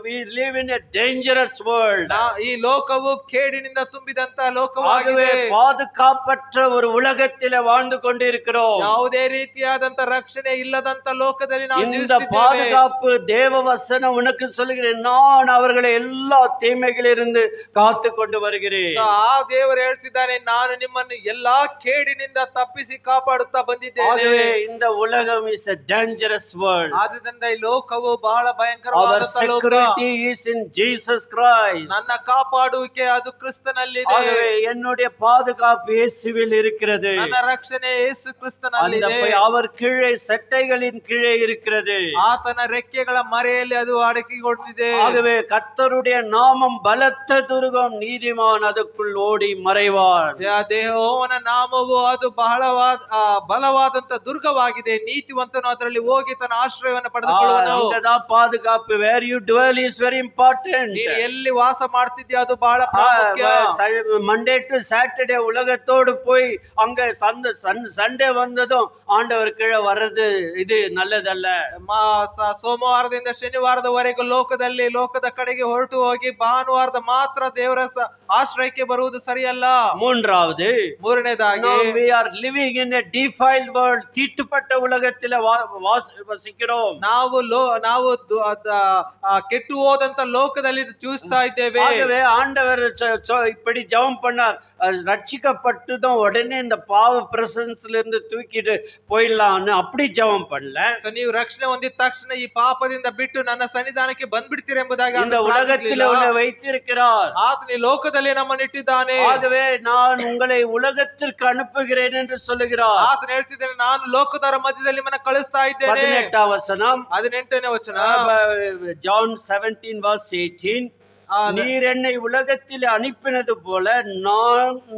we live in a dangerous world.
ಈ ಲೋಕವು ಕೇಡಿನಿಂದ ತುಂಬಿದಂತ ಲೋಕವಾಗಿದೆ.
பாதுகாப்பற்ற ஒரு உலகத்தில் வாழ்ந்து கொண்டிருக்கிறோம்.
ಯಾವುದೇ ರೀತಿಯಾದಂತ ರಕ್ಷಣೆ ಇಲ್ಲದಂತ ಲೋಕದಲ್ಲಿ ನಾವು
இந்த
ಜೀವಿಸುತ್ತಿದ್ದೇವೆ.
பாதுகாப்பு தேவ வசனம் உனக்கு சொல்கிறேன், நான் அவர்களை எல்லா தீமைகளிலிருந்து காத்து கொண்டு வருகிறேன்.
ಆ ದೇವರು ಹೇಳ್ತಿದ್ದಾನೆ, ನಾನು ನಿಮ್ಮನ್ನು ಎಲ್ಲಾ ಕೇಡಿನಿಂದ ತಪ್ಪಿಸಿ ಕಾಪಾಡುತ್ತಾ ಬಂದಿದ್ದೇನೆ.
இந்த உலகம் is a dangerous world.
ಆದ್ದರಿಂದ ಈ ಲೋಕವು ಬಹಳ ಭಯಂಕರವಾದ ಲೋಕ.
Our security is in Jesus Christ.
ನನ್ನ ಕಾಪಾಡುವಿಕೆ ಅದು ಕ್ರಿಸ್ತನಲ್ಲಿದೆ.
என்னுடைய பாதுகாப்பு இயேசுவில் இருக்கிறது.
ನನ್ನ ರಕ್ಷಣೆ ಯೇಸು ಕ್ರಿಸ್ತನಲ್ಲಿದೆ.
அவர் கீழே சட்டைகளின் கீழே இருக்கிறது.
ಆತನ ರೆಕ್ಕೆಗಳ ಮರೆಯಲ್ಲಿ ಅದು ಅಡಗಿಕೊಂಡಿದೆ.
ஆகவே கர்த்தருடைய நாமம் பலத்த துருகம், நீதிமான் ಅದಕ್ಕುள் ಓಡಿ ಮறைவான்.
ಯೆಹೋವನ ನಾಮವು ಅದು ಬಲವಾದಂತ ದುರ್ಗವಾಗಿದೆ, ನೀತಿವಂತನು ಅದರಲ್ಲಿ ಹೋಗಿ ತನ್ನ ಆಶ್ರಯವನ್ನು ಪಡೆದುಕೊಳ್ಳುವನು.
பாதுகாப்பு, where you dwell is very important.
ನೀನು ಎಲ್ಲಿ ವಾಸ ಮಾಡ್ತಿದ್ಯಾ ಅದು ಬಹಳ ಪ್ರಾಮುಖ್ಯ.
ಮಂಡೇ டு சாட்டர்டே உலகத்தோடு போய் அங்க சண்டே வந்ததும் ஆண்டவர் கீழே வர்றது இது நல்லதல்ல.
ಸೋಮವಾರದಿಂದ ಶನಿವಾರದವರೆಗೂ ಲೋಕದ ಕಡೆಗೆ ಹೊರಟು ಹೋಗಿ ಭಾನುವಾರದ ಮಾತ್ರ ದೇವರ ಆಶ್ರಯಕ್ಕೆ ಬರುವುದು ಸರಿಯಲ್ಲ. ಮೂರನೇದಾಗಿ
we are living in a defiled world. தீட்டுப்பட்ட உலகத்தில் வசிக்கிறோம்.
ನಾವು ಕೆಟ್ಟು ಹೋದಂತ ಲೋಕದಲ್ಲಿ ಜೀವಿಸ್ತಾ ಇದ್ದೇವೆ.
ஆகவே ஆண்டவர் இப்படி ஜெபம் பண்ணார், ரட்சிக்கப்பட்டதும் உடனே இந்த பாவ பிரசன்ஸ்ல இருந்து தூக்கிட்டு போயிடலாம்னு அப்படி ஜெபம் பண்ணல.
ನೀವು ರಕ್ಷಣೆ ಹೊಂದಿದ ತಕ್ಷಣ ಈ ಪಾಪದಿಂದ ಬಿಟ್ಟು ನನ್ನ ಸನ್ನಿಧಾನಕ್ಕೆ ಬಂದ್ಬಿಡ್ತೀರ ಎಂಬುದಾಗಿ
இந்த உலகத்தில் உன்னை வைத்திருக்கிறார்.
ಆತನು ಲೋಕದಲ್ಲಿ ನಮ್ಮನ್ನು ಇಟ್ಟಿದ್ದಾನೆ.
ஆகவே நான் உங்களை உலகத்திற்கு அனுப்புகிறேன் என்று சொல்லுகிறார்.
ಆತನು ಹೇಳ್ತಿದ್ದಾನೆ, ನಾನು ಲೋಕದವರ ಮಧ್ಯದಲ್ಲಿ ನಿಮ್ಮನ್ನು ಕಳಿಸ್ತಾ ಇದ್ದೇನೆ.
18ನೇ ವಚನ,
18ನೇ ವಚನ,
John 17:18, நீர் என்னை உலகத்தில் அனுப்பினது போல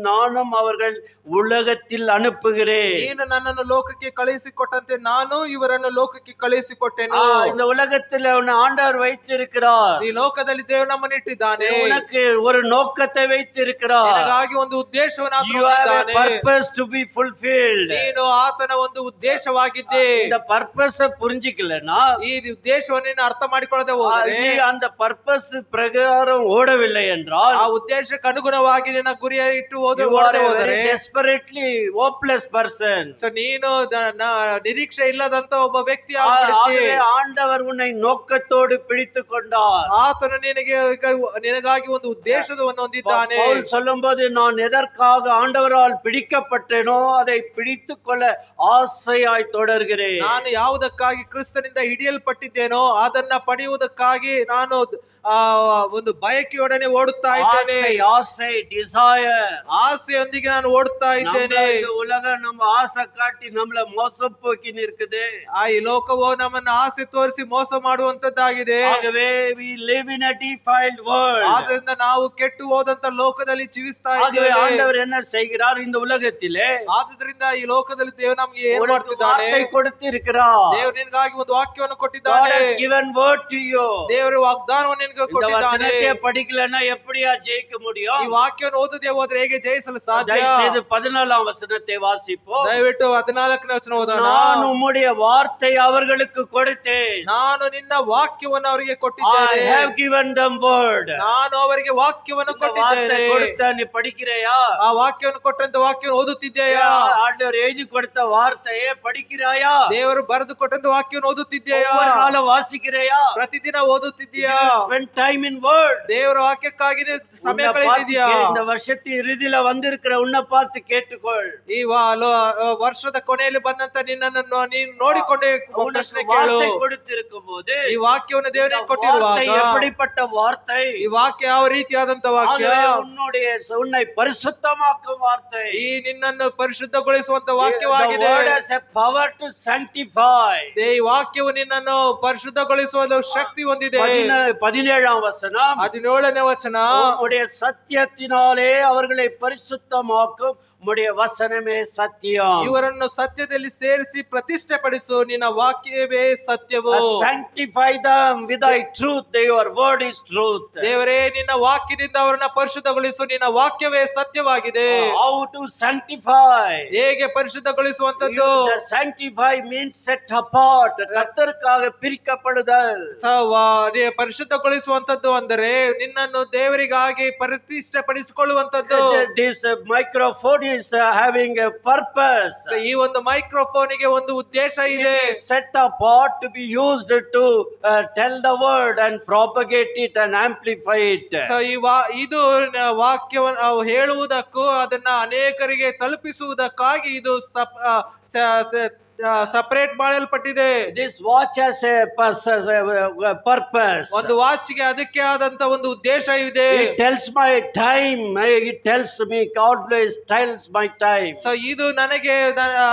நானும் அவர்கள் உலகத்தில் அனுப்புகிறேன்.
ನೀನು ನನ್ನನ್ನು ಲೋಕಕ್ಕೆ ಕಳುಹಿಸಿಕೊಟ್ಟಂತೆ ನಾನು ಇವರನ್ನು ಲೋಕಕ್ಕೆ ಕಳುಹಿಸಿಕೊಟ್ಟೆನು.
இந்த உலகத்தில் ஆண்டவர் வைத்திருக்கிறார்.
ಈ ಲೋಕದಲ್ಲಿ ದೇವರು ನಮ್ಮನ್ನು ಇಟ್ಟಿದ್ದಾನೆ.
உனக்கு ஒரு நோக்கத்தை வைத்திருக்கிறார்.
ನಿನಗಾಗಿ ಒಂದು ಉದ್ದೇಶವನ್ನು ಆತನು
You have a
ಹೊಂದಿದ್ದಾನೆ.
purpose to be fulfilled.
ನೀನು ಆತನ ಒಂದು ಉದ್ದೇಶವಾಗಿದ್ದೆ.
இந்த பர்பஸ் புரிஞ்சிக்கலனா,
ಈ ಉದ್ದೇಶವನ್ನು ನೀನು ಅರ್ಥ ಮಾಡಿಕೊಳ್ಳದೆ ಹೋದರೆ,
அந்த பர்பஸ் பிரகாரம் ஓடவில்லை என்றால்,
ಆ ಉದ್ದೇಶಕ್ಕೆ ಅನುಗುಣವಾಗಿ ನಿನ್ನ ಗುರಿಯ ಇಟ್ಟು ಓಡದೆ ಹೋದರೆ
desperately hopeless person.
ಸೊ ನೀನು ನಿರೀಕ್ಷೆ ಇಲ್ಲದಂತ ಒಬ್ಬ ವ್ಯಕ್ತಿ ಆಗಿಬಿಡ್ತೀಯ.
ஆண்டவர் உன்னை நோக்கத்தோடு பிடித்துக் கொண்டார்.
ಆತನು ನಿನಗಾಗಿ ಒಂದು ಉದ್ದೇಶವನ್ನು ಹೊಂದಿದ್ದಾನೆ.
ಪೌಲ್ சொல்லும்போது, நான் எதற்காக ஆண்டவரால் பிடிக்கப்பட்டேனோ அதை பிடித்துக் கொள்ள ஆசையாய் தொடர்கிறேன்.
ನಾನು ಯಾವುದಕ್ಕಾಗಿ ಕ್ರಿಸ್ತನಿಂದ ಹಿಡಿಯಲ್ಪಟ್ಟಿದ್ದೇನೋ ಅದನ್ನ ಪಡೆಯುವುದಕ್ಕಾಗಿ ನಾನು ಒಂದು ಒಂದು ಬಯಕೆಯೊಡನೆ ಓಡುತ್ತಾ ಇದ್ದೇನೆ.
ஆசை desire.
ಆಸೆಯೊಂದಿಗೆ ನಾನು ಓಡುತ್ತಾ ಇದ್ದೇನೆ.
இந்த உலகம் நம்ம ஆசை காட்டி நம்மள மோசம் போக்கின்னு இருக்குது.
ಈ ಲೋಕವು ನಮ್ಮನ್ನು ಆಸೆ ತೋರಿಸಿ ಮೋಸ ಮಾಡುವಂತದ್ದಾಗಿದೆ.
ஆகவே we live in a defiled world.
ಆದ್ದರಿಂದ ನಾವು ಕೆಟ್ಟು ಹೋದಂತ ಲೋಕದಲ್ಲಿ ಜೀವಿಸ್ತಾ
ஆகவே
ಇದ್ದೇವೆ.
ஆண்டவர் என்ன செய்கிறார் இந்த உலகத்திலே?
ಆದ್ರಿಂದ ಈ ಲೋಕದಲ್ಲಿ ದೇವರು ನಮಗೆ ಏನು
ஒரு
ಮಾಡ್ತಿದ್ದಾನೆ?
வார்த்தை கொடுத்திருக்கிறார்.
ದೇವರು ನಿನಗಾಗಿ ಒಂದು ವಾಕ್ಯವನ್ನು
God
ಕೊಟ್ಟಿದ್ದಾನೆ.
has given word to you.
ದೇವರು ವಾಗ್ದಾನವನ್ನು ನಿನಗೆ
இந்த
ಕೊಟ್ಟಿದ್ದಾನೆ.
வசனத்தை படிக்கலன்னா எப்படியா ஜெயிக்க
ಈ
முடியும்?
ವಾಕ್ಯವನ್ನು ಓದದೆ ಹೋದ್ರೆ ಹೇಗೆ ಜಯಿಸಲು ಸಾಧ್ಯ?
தயவுசெய்து 14ஆம் வசனத்தை வாசிப்போம்.
ದಯವಿಟ್ಟು 14ನೇ ವಚನ ಓದೋಣ.
நான் உம்முடைய வார்த்தை அவர்களுக்கு கொடுத்தேன்.
ನಾನು ನಿನ್ನ ವಾಕ್ಯವನ್ನು ಅವರಿಗೆ
I
ಕೊಟ್ಟಿದ್ದೇನೆ.
have given them word.
ನಾನು ಅವರಿಗೆ ವಾಕ್ಯವನ್ನು
இந்த வார்த்தை
ಕೊಟ್ಟಿದ್ದೇನೆ.
கொடுத்த நீ படிக்கிறையா?
ಆ ವಾಕ್ಯವನ್ನು ಕೊಟ್ಟಂತ ವಾಕ್ಯವನ್ನು ಓದುತ್ತಿದ್ದೇಯಾ?
ஆண்டவர் எழுதி கொடுத்த வார்த்தையை படிக்கிறாயா?
ದೇವರು ಬರೆದು ಕೊಟ್ಟಂತ ವಾಕ್ಯವನ್ನು ಓದುತ್ತಿದ್ದೇಯಾ?
ஒவ்வொரு நாளும் வாசிக்கிறையா?
ಪ್ರತಿದಿನ ಓದುತ್ತಿದ್ದೀಯಾ?
Spend time in word.
ದೇವರ ವಾಕ್ಯಕ್ಕಾಗಿ ನೀನು ಸಮಯ
உன்னை பார்த்து
ಕಳೆದಿದ್ದೀಯಾ?
இந்த வருஷத்தின் இறுதியில வந்திருக்கிற உன்னை பார்த்து கேட்டுக்கொள்.
ಈ ವರ್ಷದ ಕೊನೆಯಲ್ಲಿ ಬಂದಂತ ನಿನ್ನನ್ನು ನೀನು ನೋಡಿಕೊಂಡೇ
உனக்கு
ಪ್ರಶ್ನೆ ಕೇಳು.
வார்த்தை கொடுத்திருக்கும் போது
ಈ ವಾಕ್ಯವನ್ನು
இந்த
ದೇವರಿಗೆ
வார்த்தை
ಕೊಟ್ಟಿರುವಾಗ
எப்படிப்பட்ட வார்த்தை?
ಈ ವಾಕ್ಯ ಯಾವ ರೀತಿಯಾದಂತ ವಾಕ್ಯ?
ஆகவே உன்னை பரிசுத்தமாக்கும் வார்த்தை.
ಈ ನಿನ್ನನ್ನು ಪರಿಶುದ್ಧಗೊಳಿಸುವಂತ
The
ವಾಕ್ಯವಾಗಿದೆ.
word has a power to sanctify.
ಈ ವಾಕ್ಯವು ನಿನ್ನನ್ನು ಪರಿಶುದ್ಧಗೊಳಿಸುವ ಶಕ್ತಿ ಹೊಂದಿದೆ.
17ஆம் வசனம்
17ನೇ ವಚನ.
உம்முடைய சத்தியத்தினாலே அவர்களை பரிசுத்தமாக்கும் உம்முடைய வசனமே சத்தியம்.
ಇವರನ್ನು ಸತ್ಯದಲ್ಲಿ ಸೇರಿಸಿ ಪ್ರತಿಷ್ಠೆಪಡಿಸು, ನಿನ್ನ ವಾಕ್ಯವೇ ಸತ್ಯವು.
Sanctify them with thy truth. Your word is truth.
ದೇವರೇ, ನಿನ್ನ ವಾಕ್ಯದಿಂದ ಅವರನ್ನ ಪರಿಶುದ್ಧಗೊಳಿಸು, ನಿನ್ನ ವಾಕ್ಯವೇ ಸತ್ಯವಾಗಿದೆ.
How to sanctify?
ಹೇಗೆ ಪರಿಶುದ್ಧಗೊಳಿಸುವಂತದ್ದು?
Sanctify means set apart. கர்த்தருக்காக பிரிக்கப்படுதல்.
ಪರಿಶುದ್ಧಗೊಳಿಸುವಂತದ್ದು ಅಂದರೆ ನಿನ್ನನ್ನು ದೇವರಿಗಾಗಿ ಪ್ರತಿಷ್ಠೆಪಡಿಸಿಕೊಳ್ಳುವಂತದ್ದು.
This microphone is having a purpose.
ಈ ಒಂದು ಮೈಕ್ರೋಫೋನಿಗೆ ಒಂದು ಉದ್ದೇಶ ಇದೆ.
Set apart to be used to tell the word and propagate it and amplify it.
ಇದು ವಾಕ್ಯವನ್ನು ಹೇಳುವುದಕ್ಕೂ ಅದನ್ನ ಅನೇಕರಿಗೆ ತಲುಪಿಸುವುದಕ್ಕಾಗಿ ಇದು ಸಪರೇಟ್ ಮಾಡಲ್ಪಟ್ಟಿದೆ.
This watch has a purpose.
ಒಂದು ವಾಚ್ಗೆ ಅದಕ್ಕೆ ಆದಂತ ಒಂದು ಉದ್ದೇಶ ಇದೆ.
It tells my time. It tells me, God tells my time.
ಇದು ನನಗೆ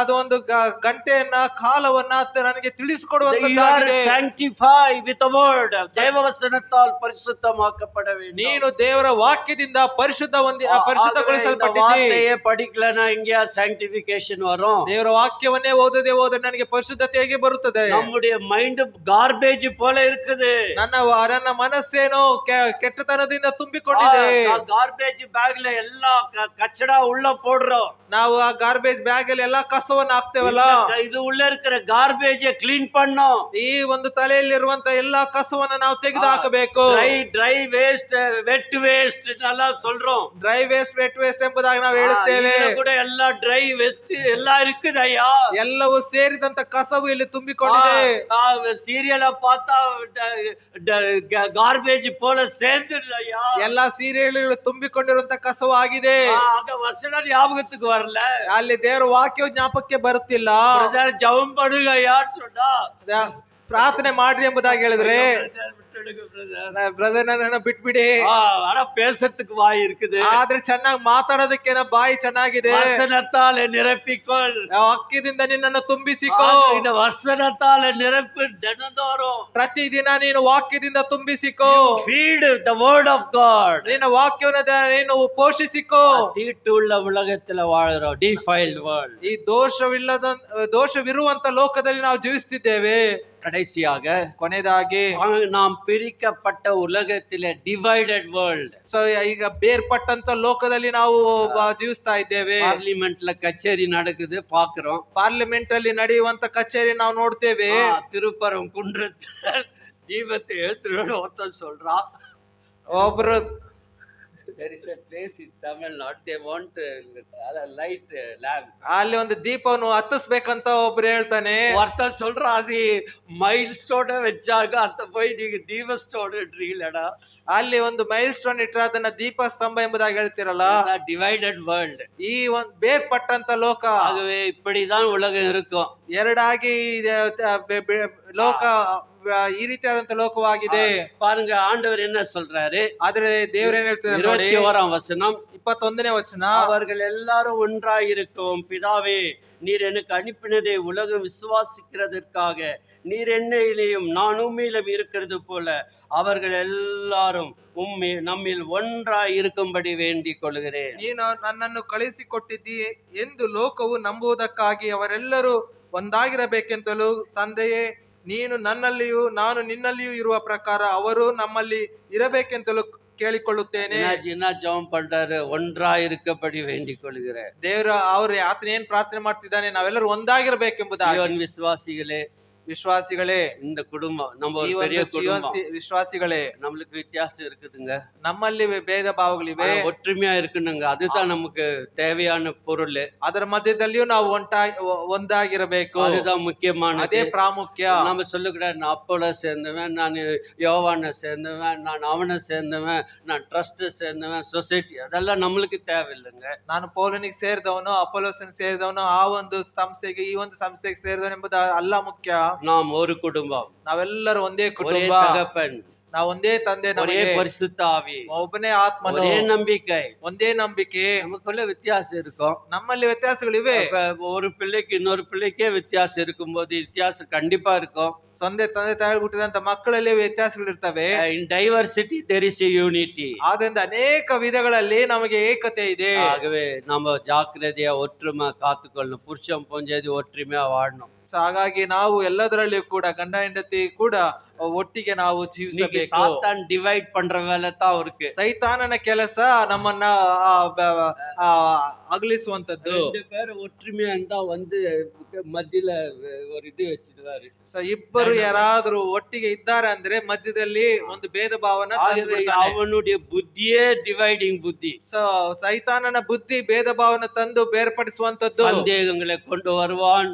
ಅದು ಒಂದು ಗಂಟೆಯನ್ನ ಕಾಲವನ್ನ ನನಗೆ
You
ತಿಳಿಸಿಕೊಡುವಂತದ್ದಾಗಿದೆ.
are sanctified with the word. தேவவசனத்தால் பரிசுத்தமாக்கப்பட வேண்டும்.
ನೀನು ದೇವರ ವಾಕ್ಯದಿಂದ ಪರಿಶುದ್ಧಗೊಳಿಸಲ್ಪಟ್ಟಿದ್ದೀ.
வார்த்தையே படிக்கலனா இங்க sanctification வரும்.
ದೇವರ ವಾಕ್ಯವನ್ನೇ ಓದದೆ ಹೋದರೆ ನನಗೆ ಪರಿಶುದ್ಧತೆ ಹೇಗೆ ಬರುತ್ತದೆ?
நம்முடைய மைண்ட் garbage போல இருக்குது.
ನನ್ನ ಮನಸ್ಸೇನೋ ಕೆಟ್ಟತನದಿಂದ ತುಂಬಿಕೊಂಡಿದೆ.
garbage ಬ್ಯಾಗ್ல ಎಲ್ಲಾ ಕಚಡ ಉள்ள போடுறோம்.
ನಾವು ಆ ಗಾರ್ಬೇಜ್ ಬ್ಯಾಗ್ ಅಲ್ಲಿ ಎಲ್ಲಾ ಕಸವನ್ನು ಹಾಕ್ತೇವಲ್ಲ,
ಇದು ಉள்ள இருக்கிற garbage ಕ್ಲೀನ್ பண்ணோம்.
ಈ ಒಂದು ತಲೆಯಲ್ಲಿರುವಂತ ಎಲ್ಲಾ ಕಸವನ್ನು ನಾವು ತೆಗೆದು ಹಾಕಬೇಕು.
ಡ್ರೈ ವೇಸ್ಟ್, ವೆಟ್ ವೇಸ್ಟ್ ಎಲ್ಲ சொல்றோம்.
ಡ್ರೈ ವೇಸ್ಟ್, ವೆಟ್ ವೇಸ್ಟ್ ಎಂಬುದಾಗಿ ನಾವು ಹೇಳುತ್ತೇವೆ.
ಕೂಡ ಎಲ್ಲ ಡ್ರೈ ವೆಸ್ಟ್ ಎಲ್ಲ இருக்குதய்யா.
ಎಲ್ಲವೂ ಸೇರಿದಂತ ಕಸವು ಇಲ್ಲಿ ತುಂಬಿಕೊಂಡಿದೆ.
சீரியல பார்த்தா garbage போல சேர்ந்துடுதய்யா.
ಎಲ್ಲಾ ಸೀರಿಯಲ್ಗಳು ತುಂಬಿಕೊಂಡಿರುವಂತ ಕಸವು ಆಗಿದೆ.
ಆಗ ವಚನ ஞாபகத்துக்கு வரல.
ಅಲ್ಲಿ ದೇವರ ವಾಕ್ಯವು ಜ್ಞಾಪಕಕ್ಕೆ ಬರುತ್ತಿಲ್ಲ.
ஜெபம் பண்ணுங்கய்யா சொன்னா
ಪ್ರಾರ್ಥನೆ ಮಾಡ್ರಿ ಎಂಬುದಾಗಿ ಹೇಳಿದ್ರೆ, ಬ್ರದರ್ ನನ್ನ ಬಿಟ್ಬಿಡಿ.
ஆனா பேசுறதுக்கு வாய் இருக்குது.
ಆದ್ರೆ ಚೆನ್ನಾಗಿ ಮಾತಾಡೋದಕ್ಕೆ ಬಾಯಿ ಚೆನ್ನಾಗಿದೆ.
வசனத்தாலே நிரப்பிக்கொள்.
ವಾಕ್ಯದಿಂದ ನಿನ್ನನ್ನು ತುಂಬಿಸಿಕೋ.
இந்த வசனத்தாலே நிரப்பி தினந்தோறும்
ಪ್ರತಿದಿನ ನೀನು ವಾಕ್ಯದಿಂದ ತುಂಬಿಸಿಕೋ.
feed the word of God.
ನಿನ್ನ ವಾಕ್ಯವನ್ನು ನೀನು ಪೋಷಿಸಿಕೋ.
தீட்டுள்ள உலகத்துல வாழ்றோம். defiled world.
ಈ ದೋಷವಿರುವಂತ ಲೋಕದಲ್ಲಿ ನಾವು ಜೀವಿಸುತ್ತಿದ್ದೇವೆ.
கடைசியாக
ಕೊನೆಯದಾಗಿ
நாம் பிரிக்கப்பட்ட உலகத்திலே divided world.
ಸೊ ಈಗ ಬೇರ್ಪಟ್ಟಂತ ಲೋಕದಲ್ಲಿ ನಾವು ಜೀವಿಸ್ತಾ ಇದ್ದೇವೆ.
பார்லிமெண்ட்ல கச்சேரி நடக்குது பாக்குறோம்.
ಪಾರ್ಲಿಮೆಂಟ್ ಅಲ್ಲಿ ನಡೆಯುವಂತ ಕಚೇರಿ ನಾವು ನೋಡ್ತೇವೆ.
திருப்பரம் குன்றத்துல தீபத்தை ஏத்துறோம்னு ஒருத்தன் சொல்றான்.
ಒಬ್ರು
there is a place in Tamil Nadu they want light lamp.
ಅಲ್ಲಿ ಒಂದು ದೀಪವನ್ನು ಹತ್ತಿಸ್ಬೇಕಂತ ಒಬ್ರು ಹೇಳ್ತಾನೆ.
ஒருத்தன் சொல்றான் அது மைல் ஸ்டோன் வச்சாங்க அத போய் நீங்க தீப ஸ்டோன்ன்றீங்களடா.
ಅಲ್ಲಿ ಒಂದು ಮೈಲ್ ಸ್ಟೋನ್ ಇಟ್ಟರೆ ಅದನ್ನ ದೀಪ ಸ್ತಂಭ ಎಂಬುದಾಗಿ ಹೇಳ್ತಿರಲ್ಲ.
Divided world.
ಈ ಒಂದು ಬೇರ್ಪಟ್ಟಂತ ಲೋಕ.
ஆகவே இப்படிதான் உலகம் இருக்கும்.
ಎರಡಾಗಿ ಲೋಕ ಈ ರೀತಿಯಾದಂತ ಲೋಕವಾಗಿದೆ.
பாருங்க ஆண்டவர் என்ன சொல்றாரு,
ಆದ್ರೆ ದೇವ್ರ ಏನ್ ಹೇಳ್ತಿದ್ದಾರೆ ನೋಡಿ,
21ஆம் வசனம்,
21ನೇ ವಚನ,
அவர்கள் எல்லாரும் ஒன்றாயிருக்கும் பிதாவே, நீர் எனக்கு அனுப்பினதை உலகம் விசுவாசிக்கிறதற்காக நீர் என்னையிலும் நான் உம்மிலும் இருக்கிறது போல அவர்கள் எல்லாரும் நம்மில் ஒன்றாய் இருக்கும்படி வேண்டிக் கொள்கிறேன்.
ನೀನು ನನ್ನನ್ನು ಕಳಿಸಿಕೊಟ್ಟಿದ್ದೀ ಎಂದು ಲೋಕವು ನಂಬುವುದಕ್ಕಾಗಿ ಅವರೆಲ್ಲರೂ ಒಂದಾಗಿರಬೇಕೆಂತಲೂ ತಂದೆಯೇ, ನೀನು ನನ್ನಲ್ಲಿಯೂ ನಾನು ನಿನ್ನಲ್ಲಿಯೂ ಇರುವ ಪ್ರಕಾರ ಅವರು ನಮ್ಮಲ್ಲಿ ಇರಬೇಕೆಂತಲೂ ಕೇಳಿಕೊಳ್ಳುತ್ತೇನೆ.
என்ன ஜெபம் பண்றாரு? ஒன்றாய் இருக்கப்படி வேண்டிக் கொள்கிறேன்.
ದೇವರ ಅವ್ರು ಆತನ ಏನ್ ಪ್ರಾರ್ಥನೆ ಮಾಡ್ತಿದ್ದಾನೆ, ನಾವೆಲ್ಲರೂ ಒಂದಾಗಿರ್ಬೇಕೆಂಬುದಾಗಿ.
விசுவாசிகளே,
விசுவாசிகளே,
இந்த குடும்பம் நம்ம ஒரு பெரிய குடும்பம்,
விசுவாசிகளே,
நம்மளுக்கு வித்தியாசம் இருக்குதுங்க,
ನಮ್ಮಲ್ಲಿ ಭೇದ ಭಾವಗಳಿವೆ,
ஒற்றுமையா இருக்கணுங்க. அதுதான் நமக்கு தேவையான பொருள்.
ಅದರ ಮಧ್ಯದಲ್ಲಿಯೂ ನಾವು ಒಂದಾಗಿರಬೇಕು,
அதுதான் முக்கியமான,
ಅದೇ ಪ್ರಾಮುಖ್ಯ.
நம்ம சொல்லக்கூடாது நான் அப்போல சேர்ந்தவன், நான் யோவானை சேர்ந்தவன், நான் அவனை சேர்ந்தவன், நான் ட்ரஸ்ட் சேர்ந்தவன், சொசைட்டி, அதெல்லாம் நம்மளுக்கு தேவையில்லைங்க.
ನಾನು ಪೌಲನಿಗೆ ಸೇರಿದವನು, ಅಪೊಲೋಸನ್ ಸೇರಿದವನು, ಆ ಒಂದು ಸಂಸ್ಥೆಗೆ ಈ ಒಂದು ಸಂಸ್ಥೆಗೆ ಸೇರಿದವನು ಎಂಬುದು ಅಲ್ಲ ಮುಖ್ಯ.
நாம் ஒரு குடும்பம்,
ನಾವೆಲ್ಲರೂ ಒಂದೇ ಕುಟುಂಬ,
ஒரே தகப்பன்,
ನಾವು ಒಂದೇ ತಂದೆ,
ஒரே பரிசுத்த ஆவி,
ಒಬ್ಬನೇ ಆತ್ಮನು,
ஒரே நம்பிக்கை,
ಒಂದೇ ನಂಬಿಕೆ.
நமக்குள்ள வித்தியாசம் இருக்கும்,
ನಮ್ಮಲ್ಲಿ ವ್ಯತ್ಯಾಸಗಳಿವೆ.
ஒரு பிள்ளைக்கு இன்னொரு பிள்ளைக்கே வித்தியாசம் இருக்கும்போது வித்தியாசம் கண்டிப்பா இருக்கும்.
ತಂದೆ ತಾಯಿ ಹುಟ್ಟಿದಂತ ಮಕ್ಕಳಲ್ಲಿ ವ್ಯತ್ಯಾಸಗಳಿರ್ತವೆ.
In diversity there is a unity.
ಆದ್ದರಿಂದ ಅನೇಕ ವಿಧಗಳಲ್ಲಿ ನಮಗೆ ಏಕತೆ ಇದೆ.
ஆகவே நம்ம ஜாக்கிரதையா ஒற்றுமை காத்துக்கொள்ளணும். புருஷன் பொஞ்சாதி ஒற்றுமையா வாழணும்.
ಹಾಗಾಗಿ ನಾವು ಎಲ್ಲದರಲ್ಲಿಯೂ ಕೂಡ ಗಂಡ ಹೆಂಡತಿ ಕೂಡ ಒಟ್ಟಿಗೆ ನಾವು ಜೀವಿಸಬೇಕು.
சாத்தான் டிவைட் பண்ற வேலை தான் இருக்கு.
ಸೈತಾನನ ಕೆಲಸ ನಮ್ಮನ್ನ ಅಗಲಿಸುವಂತದ್ದು.
ரெண்டு பேரும் ஒற்றுமையா இருந்தா மத்தியில ஒரு இது வச்சிடுவாரு.
ಇಬ್ಬರು ಯಾರಾದ್ರೂ ಒಟ್ಟಿಗೆ ಇದ್ದಾರೆ ಅಂದ್ರೆ ಮಧ್ಯದಲ್ಲಿ ಒಂದು ಭೇದ ಭಾವನ
ಅವನುடைய புத்தியே டிவைடிங் புத்தி.
ಸೈತಾನನ ಬುದ್ಧಿ ಭೇದ ಭಾವನ ತಂದು ಬೇರ್ಪಡಿಸುವಂತದ್ದು.
சந்தேகங்களை கொண்டு வருவான்,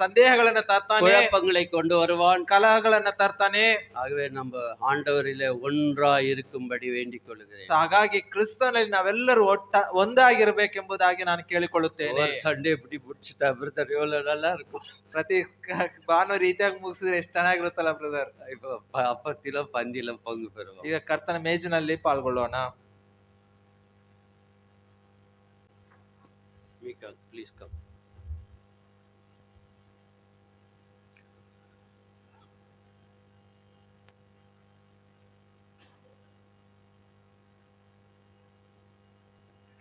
ಸಂದೇಹಗಳನ್ನ ತರ್ತಾನೆ,
குழப்பங்களை கொண்டு வருவான்,
ಕಲಹಗಳನ್ನ ತರ್ತಾನೆ.
ஆகவே நம்ம ஆண்டவரிலே ஒன்றாய் இருக்கும்படி வேண்டிக் கொள்கிறேன்.
ಹಾಗಾಗಿ ಕ್ರಿಸ್ತನಲ್ಲಿ ನಾವೆಲ್ಲರೂ ಒಂದಾಗಿರ್ಬೇಕೆಂಬುದಾಗಿ ನಾನು ಕೇಳಿಕೊಳ್ಳುತ್ತೇನೆ.
ಸಂಡೇ இப்படி முடிச்சுட்டா பிரதர், எவ்வளவு நல்லா இருக்கும்.
ಪ್ರತಿ ಭಾನುವಾರ ರೀತಿಯಾಗಿ ಮುಗಿಸಿದ್ರೆ ಎಷ್ಟು ಚೆನ್ನಾಗಿರುತ್ತಲ್ಲ ಬ್ರದರ್.
அப்பத்தில பந்தியில பங்கு பெறுவோம்.
ಈಗ ಕರ್ತನ ಮೇಜಿನಲ್ಲಿ ಪಾಲ್ಗೊಳ್ಳೋಣ.
Please come.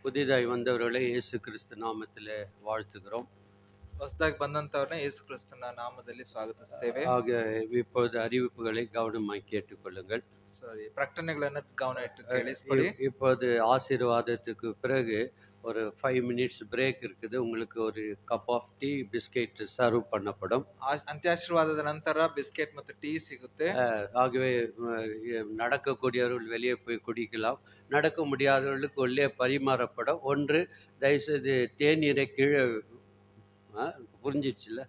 புதிதாய் வந்தவர்களை இயேசு கிறிஸ்து நாமத்திலே வாழ்த்துகிறோம்.
ಹೊಸದಾಗಿ ಬಂದಂತವ್ರನ್ನ ಯೇಸು ಕ್ರಿಸ್ತನ ನಾಮದಲ್ಲಿ ಸ್ವಾಗತಿಸುತ್ತೇವೆ.
ಹಾಗೆ இப்பொழுது அறிவிப்புகளை கவனமாய் கேட்டுக்கொள்ளுங்கள்.
ಪ್ರಕಟಣೆಗಳನ್ನು ಗಮನ ಇಟ್ಟು ಕೇಳಿಸ್ಕೊಳ್ಳಿ.
இப்போது ஆசீர்வாதத்துக்கு பிறகு ஒரு 5 minutes பிரேக் இருக்குது. உங்களுக்கு ஒரு cup of tea biscuit serve பண்ணப்படும்.
ಅಂತ್ಯಾಶೀರ್ವಾದದ ನಂತರ ಬಿಸ್ಕೆಟ್ ಮತ್ತು ಟೀ ಸಿಗುತ್ತೆ.
ஆகவே நடக்கக்கூடியவர்கள் வெளியே போய் குடிக்கலாம், நடக்க முடியாதவர்களுக்கு உள்ளே பரிமாறப்படும். ஒன்று, தயவுசெய்து தேநீரை கீழே புரிஞ்சிச்சுல,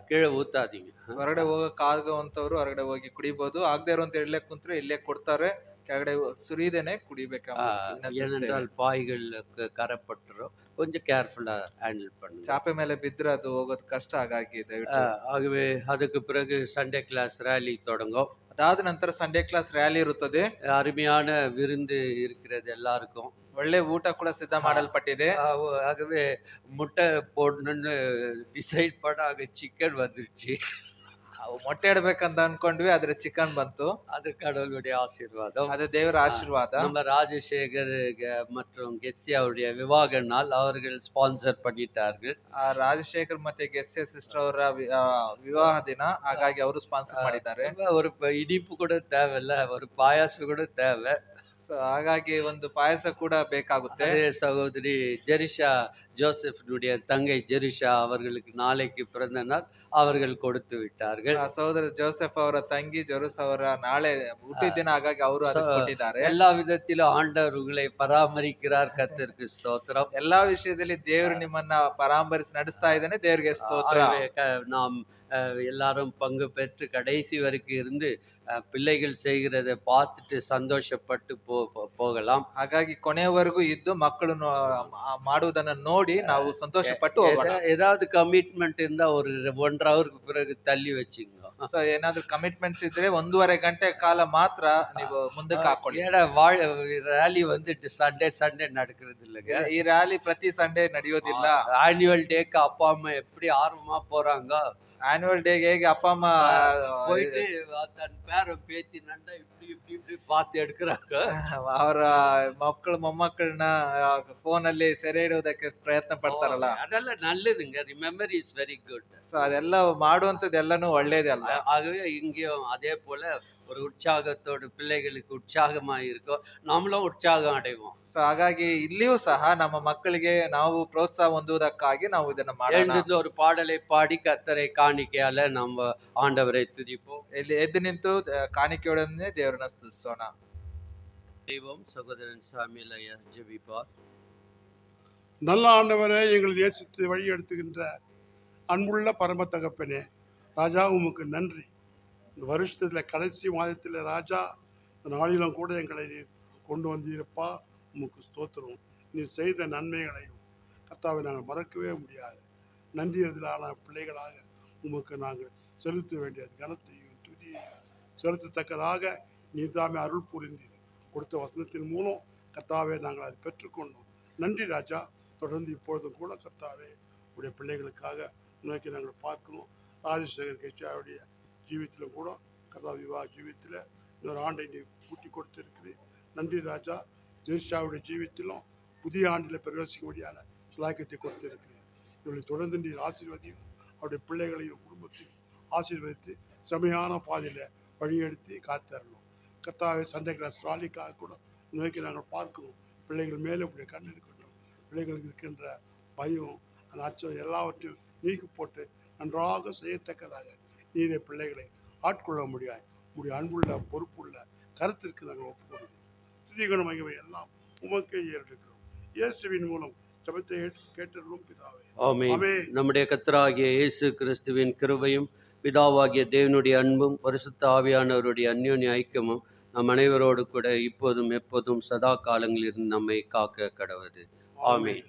கீழே ஊத்தாதீங்க.
ಹೊರಗಡೆ ಹೋಗಕ್ಕಾಗುವಂತವ್ರು ಹೊರಗಡೆ ಹೋಗಿ ಕುಡಿಬಹುದು. ಆಗದೆ ಇರುವಂತ ಇಲ್ಲೇ ಕುಂತ್ರೆ ಇಲ್ಲೇ ಕೊಡ್ತಾರೆ, ಕೆಳಗಡೆ ಸುರಿದೇನೆ ಕುಡಿಬೇಕು.
ஏனென்றால் பாய்கள் கரப்பட்டுரும். கொஞ்சம் கேர்ஃபுல்லா ஹேண்டில் பண்ணுங்க.
ಚಾಪೆ ಮೇಲೆ ಬಿದ್ರೆ ಅದು ಹೋಗೋದು ಕಷ್ಟ. ಹಾಗಾಗಿ
ஆகவே அதுக்கு பிறகு சண்டே கிளாஸ் ரேலி தொடங்கும்.
ಅದಾದ ನಂತರ ಸಂಡೇ ಕ್ಲಾಸ್ ರ್ಯಾಲಿ ಇರುತ್ತದೆ.
அருமையான விருந்து இருக்கிறது எல்லாருக்கும்.
ಒಳ್ಳೆ ಊಟ ಕೂಡ ಸಿದ್ಧ ಮಾಡಲ್ಪಟ್ಟಿದೆ.
ஆகவே முட்டை போடணும்னு டிசைட் பண்ண ஆக சிக்கன் வந்துருச்சு.
ಮೊಟ್ಟೆ ಇಡಬೇಕಂತ ಅನ್ಕೊಂಡ್ವಿ, ಆದ್ರೆ ಚಿಕನ್ ಬಂತು.
அது கடவுளுடைய ஆசீர்வாதம்,
அது ದೇವರ ಆಶೀರ್ವಾದ.
நம்ம ராஜசேகர் மற்றும் கெஸ்ஸியாவுடைய விவாக நாள் அவர்கள் ஸ்பான்சர் பண்ணிட்டார்கள்.
ರಾಜಶೇಖರ್ ಮತ್ತೆ ಗೆಸ್ಸಿಯ ಸಿಸ್ಟರ್ ಅವರ ವಿವಾಹ ದಿನ, ಹಾಗಾಗಿ ಅವರು ಸ್ಪಾನ್ಸರ್ ಮಾಡಿದ್ದಾರೆ.
ஒரு இனிப்பு கூட தேவையில்ல, ஒரு பாயாசம் கூட தேவை.
ಹಾಗಾಗಿ ಒಂದು ಪಾಯಸ ಕೂಡ ಬೇಕಾಗುತ್ತೆ.
சகோதரி ஜெரிஷா ஜோசப்னுடைய தங்கை ஜெரிஷா அவர்களுக்கு நாளைக்கு பிறந்த நாள், அவர்கள் கொடுத்து விட்டார்கள்.
ಸಹೋದರ ಜೋಸೆಫ್ ಅವರ ತಂಗಿ ಜೆರುಸ್ ಅವರ ನಾಳೆ ಹುಟ್ಟಿದ ದಿನ, ಹಾಗಾಗಿ ಅವರು ಅದಕ್ಕೆ ಕೊಟ್ಟಿದ್ದಾರೆ.
எல்லா விதத்திலும் ஆண்டவர் உங்களை பராமரிக்கிறார். கர்த்தருக்கு ஸ்தோத்திரம்.
ಎಲ್ಲಾ ವಿಷಯದಲ್ಲಿ ದೇವರು ನಿಮ್ಮನ್ನ ಪರಾಮರಿಸಿ ನಡೆಸ್ತಾ ಇದ್ದಾನೆ. ದೇವರಿಗೆ ಸ್ತೋತ್ರ.
நாம் எல்லாரும் பங்கு பெற்று கடைசி வரைக்கும் இருந்து பிள்ளைகள் செய்கிறதை பார்த்துட்டு சந்தோஷப்பட்டு போகலாம்.
ಹಾಗಾಗಿ ಕೊನೆಯವರೆಗೂ ಇದ್ದು ಮಕ್ಕಳು ಮಾಡುವುದನ್ನು ನೋಡಿ ನೋಡಿ ನಾವು ಸಂತೋಷ ಪಟ್ಟು ಹೋಗೋಣ.
ஏதாவது கமிட்மெண்ட் இருந்தா ஒரு 1.5 ஹவருக்கு பிறகு தள்ளி வச்சுங்க.
ಸೊ ಏನಾದ್ರೂ ಕಮಿಟ್ಮೆಂಟ್ಸ್ ಇದ್ರೆ 1.5 ಗಂಟೆ ಕಾಲ ಮಾತ್ರ ನೀವು ಮುಂದಕ್ಕೆ ಹಾಕೊಳ್ಳಿ.
ஏன்னா ரேலி வந்து சண்டே நடக்கிறது இல்லைங்க.
ಈ ರ್ಯಾಲಿ ಪ್ರತಿ ಸಂಡೇ ನಡೆಯೋದಿಲ್ಲ.
ஆனுவல் டேக்கு அப்பா அம்மா எப்படி ஆர்வமா போறாங்க.
ಆನ್ಯುವಲ್ ಡೇಗೆ ಹೇಗೆ ಅಪ್ಪ ಅಮ್ಮ
போயிட்டு தன் பேர பேத்தி நண்டா இப்படி பார்த்து எடுக்கிறாங்க.
ಅವರ ಮಕ್ಕಳು ಮೊಮ್ಮಕ್ಕಳನ್ನ ಫೋನ್ ಅಲ್ಲಿ ಸೆರೆ ಇಡೋದಕ್ಕೆ ಪ್ರಯತ್ನ ಪಡ್ತಾರಲ್ಲ,
அதெல்லாம் நல்லதுங்க. Remember is very good.
So ಅದೆಲ್ಲ ಮಾಡುವಂತದ್ದೆಲ್ಲನೂ ಒಳ್ಳೇದೇ ಅಲ್ಲ.
ஆகவே இங்கேயும் அதே போல ஒரு உற்சாகத்தோடு பிள்ளைகளுக்கு உற்சாகமா இருக்கும், நாமளும் உற்சாகம் அடைவோம்.
ಸೊ ಹಾಗಾಗಿ ಇಲ್ಲಿಯೂ ಸಹ ನಮ್ಮ ಮಕ್ಕಳಿಗೆ ನಾವು ಪ್ರೋತ್ಸಾಹ ಹೊಂದುವುದಕ್ಕಾಗಿ ನಾವು ಇದನ್ನ ಮಾಡೋಣ.
எழுந்து ஒரு பாடலை பாடி கர்த்தரை காணிக்கையால நம்ம ஆண்டவரை துதிப்போம்.
ಇಲ್ಲಿ ಎದ್ದು ನಿಂತು ಕಾಣಿಕೆಯೊಡನೆ ದೇವರನ್ನ ಸ್ತುತಿಸೋಣ.
தெய்வம் சகோதரன் சாமியில் ஐயா ஜெபிப்பார்.
நல்ல ஆண்டவரே, எங்கள் நேசித்து வழி எடுத்துகின்ற அன்புள்ள பரம தகப்பனே, ராஜா உமக்கு நன்றி. இந்த வருஷத்துல கடைசி மாதத்தில் ராஜா இந்த நாளிலும் கூட எங்களை நீர் கொண்டு வந்தீரப்பா, உமக்கு ஸ்தோத்திரம். நீ செய்த நன்மைகளையும் கர்த்தாவை நாங்கள் மறக்கவே முடியாது. நன்றியதிலான பிள்ளைகளாக உமக்கு நாங்கள் செலுத்த வேண்டியது கனத்தையும் துதியையும் செலுத்தத்தக்கதாக நீர் தாமே அருள் புரிந்தீர். கொடுத்த வசனத்தின் மூலம் கர்த்தாவே நாங்கள் அதை பெற்றுக்கொண்டோம். நன்றி ராஜா. தொடர்ந்து இப்பொழுதும் கூட கர்த்தாவே உடைய பிள்ளைகளுக்காக நோக்கி நாங்கள் பார்க்கணும். ராஜசேகர் கேச்சாவுடைய ஜீவித்திலும் கூட கர்த்தா விவாக ஜீவித்தில் இன்னொரு ஆண்டை நீ கூட்டி கொடுத்திருக்கிறீர். நன்றி ராஜா. ஜெர்ஷாவுடைய ஜீவித்திலும் புதிய ஆண்டில் பிரவேசிக்கும்படியான சுலாக்கியத்தை கொடுத்திருக்கிறீர். இவளை தொடர்ந்து நீர் ஆசீர்வதியும், அவருடைய பிள்ளைகளையும் குடும்பத்தையும் ஆசீர்வதித்து செமையான பாதையில் வழியெடுத்து காத்தரணும். கர்த்தாவே சண்டே கிளாஸ் ராலிக்காக கூட நோக்கி நாங்கள் பார்க்கணும். பிள்ளைகள் மேலே உடைய கண் இருக்கணும். பிள்ளைகளுக்கு இருக்கின்ற பயம், அந்த அச்சம் எல்லாவற்றையும் நீக்கி போட்டு நன்றாக செய்யத்தக்கதாக நீரே பிள்ளைகளை ஆட்கொள்ள முடியாது. உடைய அன்புள்ள பொறுப்புள்ள கருத்திற்கு நாங்கள் ஒப்புக் கொடுக்கிறோம். துதிகன மகிமை எல்லாம் உமக்கே ஏறெடுக்கிறோம். இயேசுவின் மூலம் ஜெபத்தை கேட்டருளும் பிதாவே.
ஆமென். நம்முடைய கர்த்தராகிய இயேசு கிறிஸ்துவின் கிருபையும் பிதாவாகிய தேவனுடைய அன்பும் பரிசுத்த ஆவியானவருடைய அந்யோன்ய ஐக்கியமும் நம் அனைவரோடு கூட இப்போதும் எப்போதும் சதா காலங்களில் நம்மை காக்க கடவுது. ஆமென்.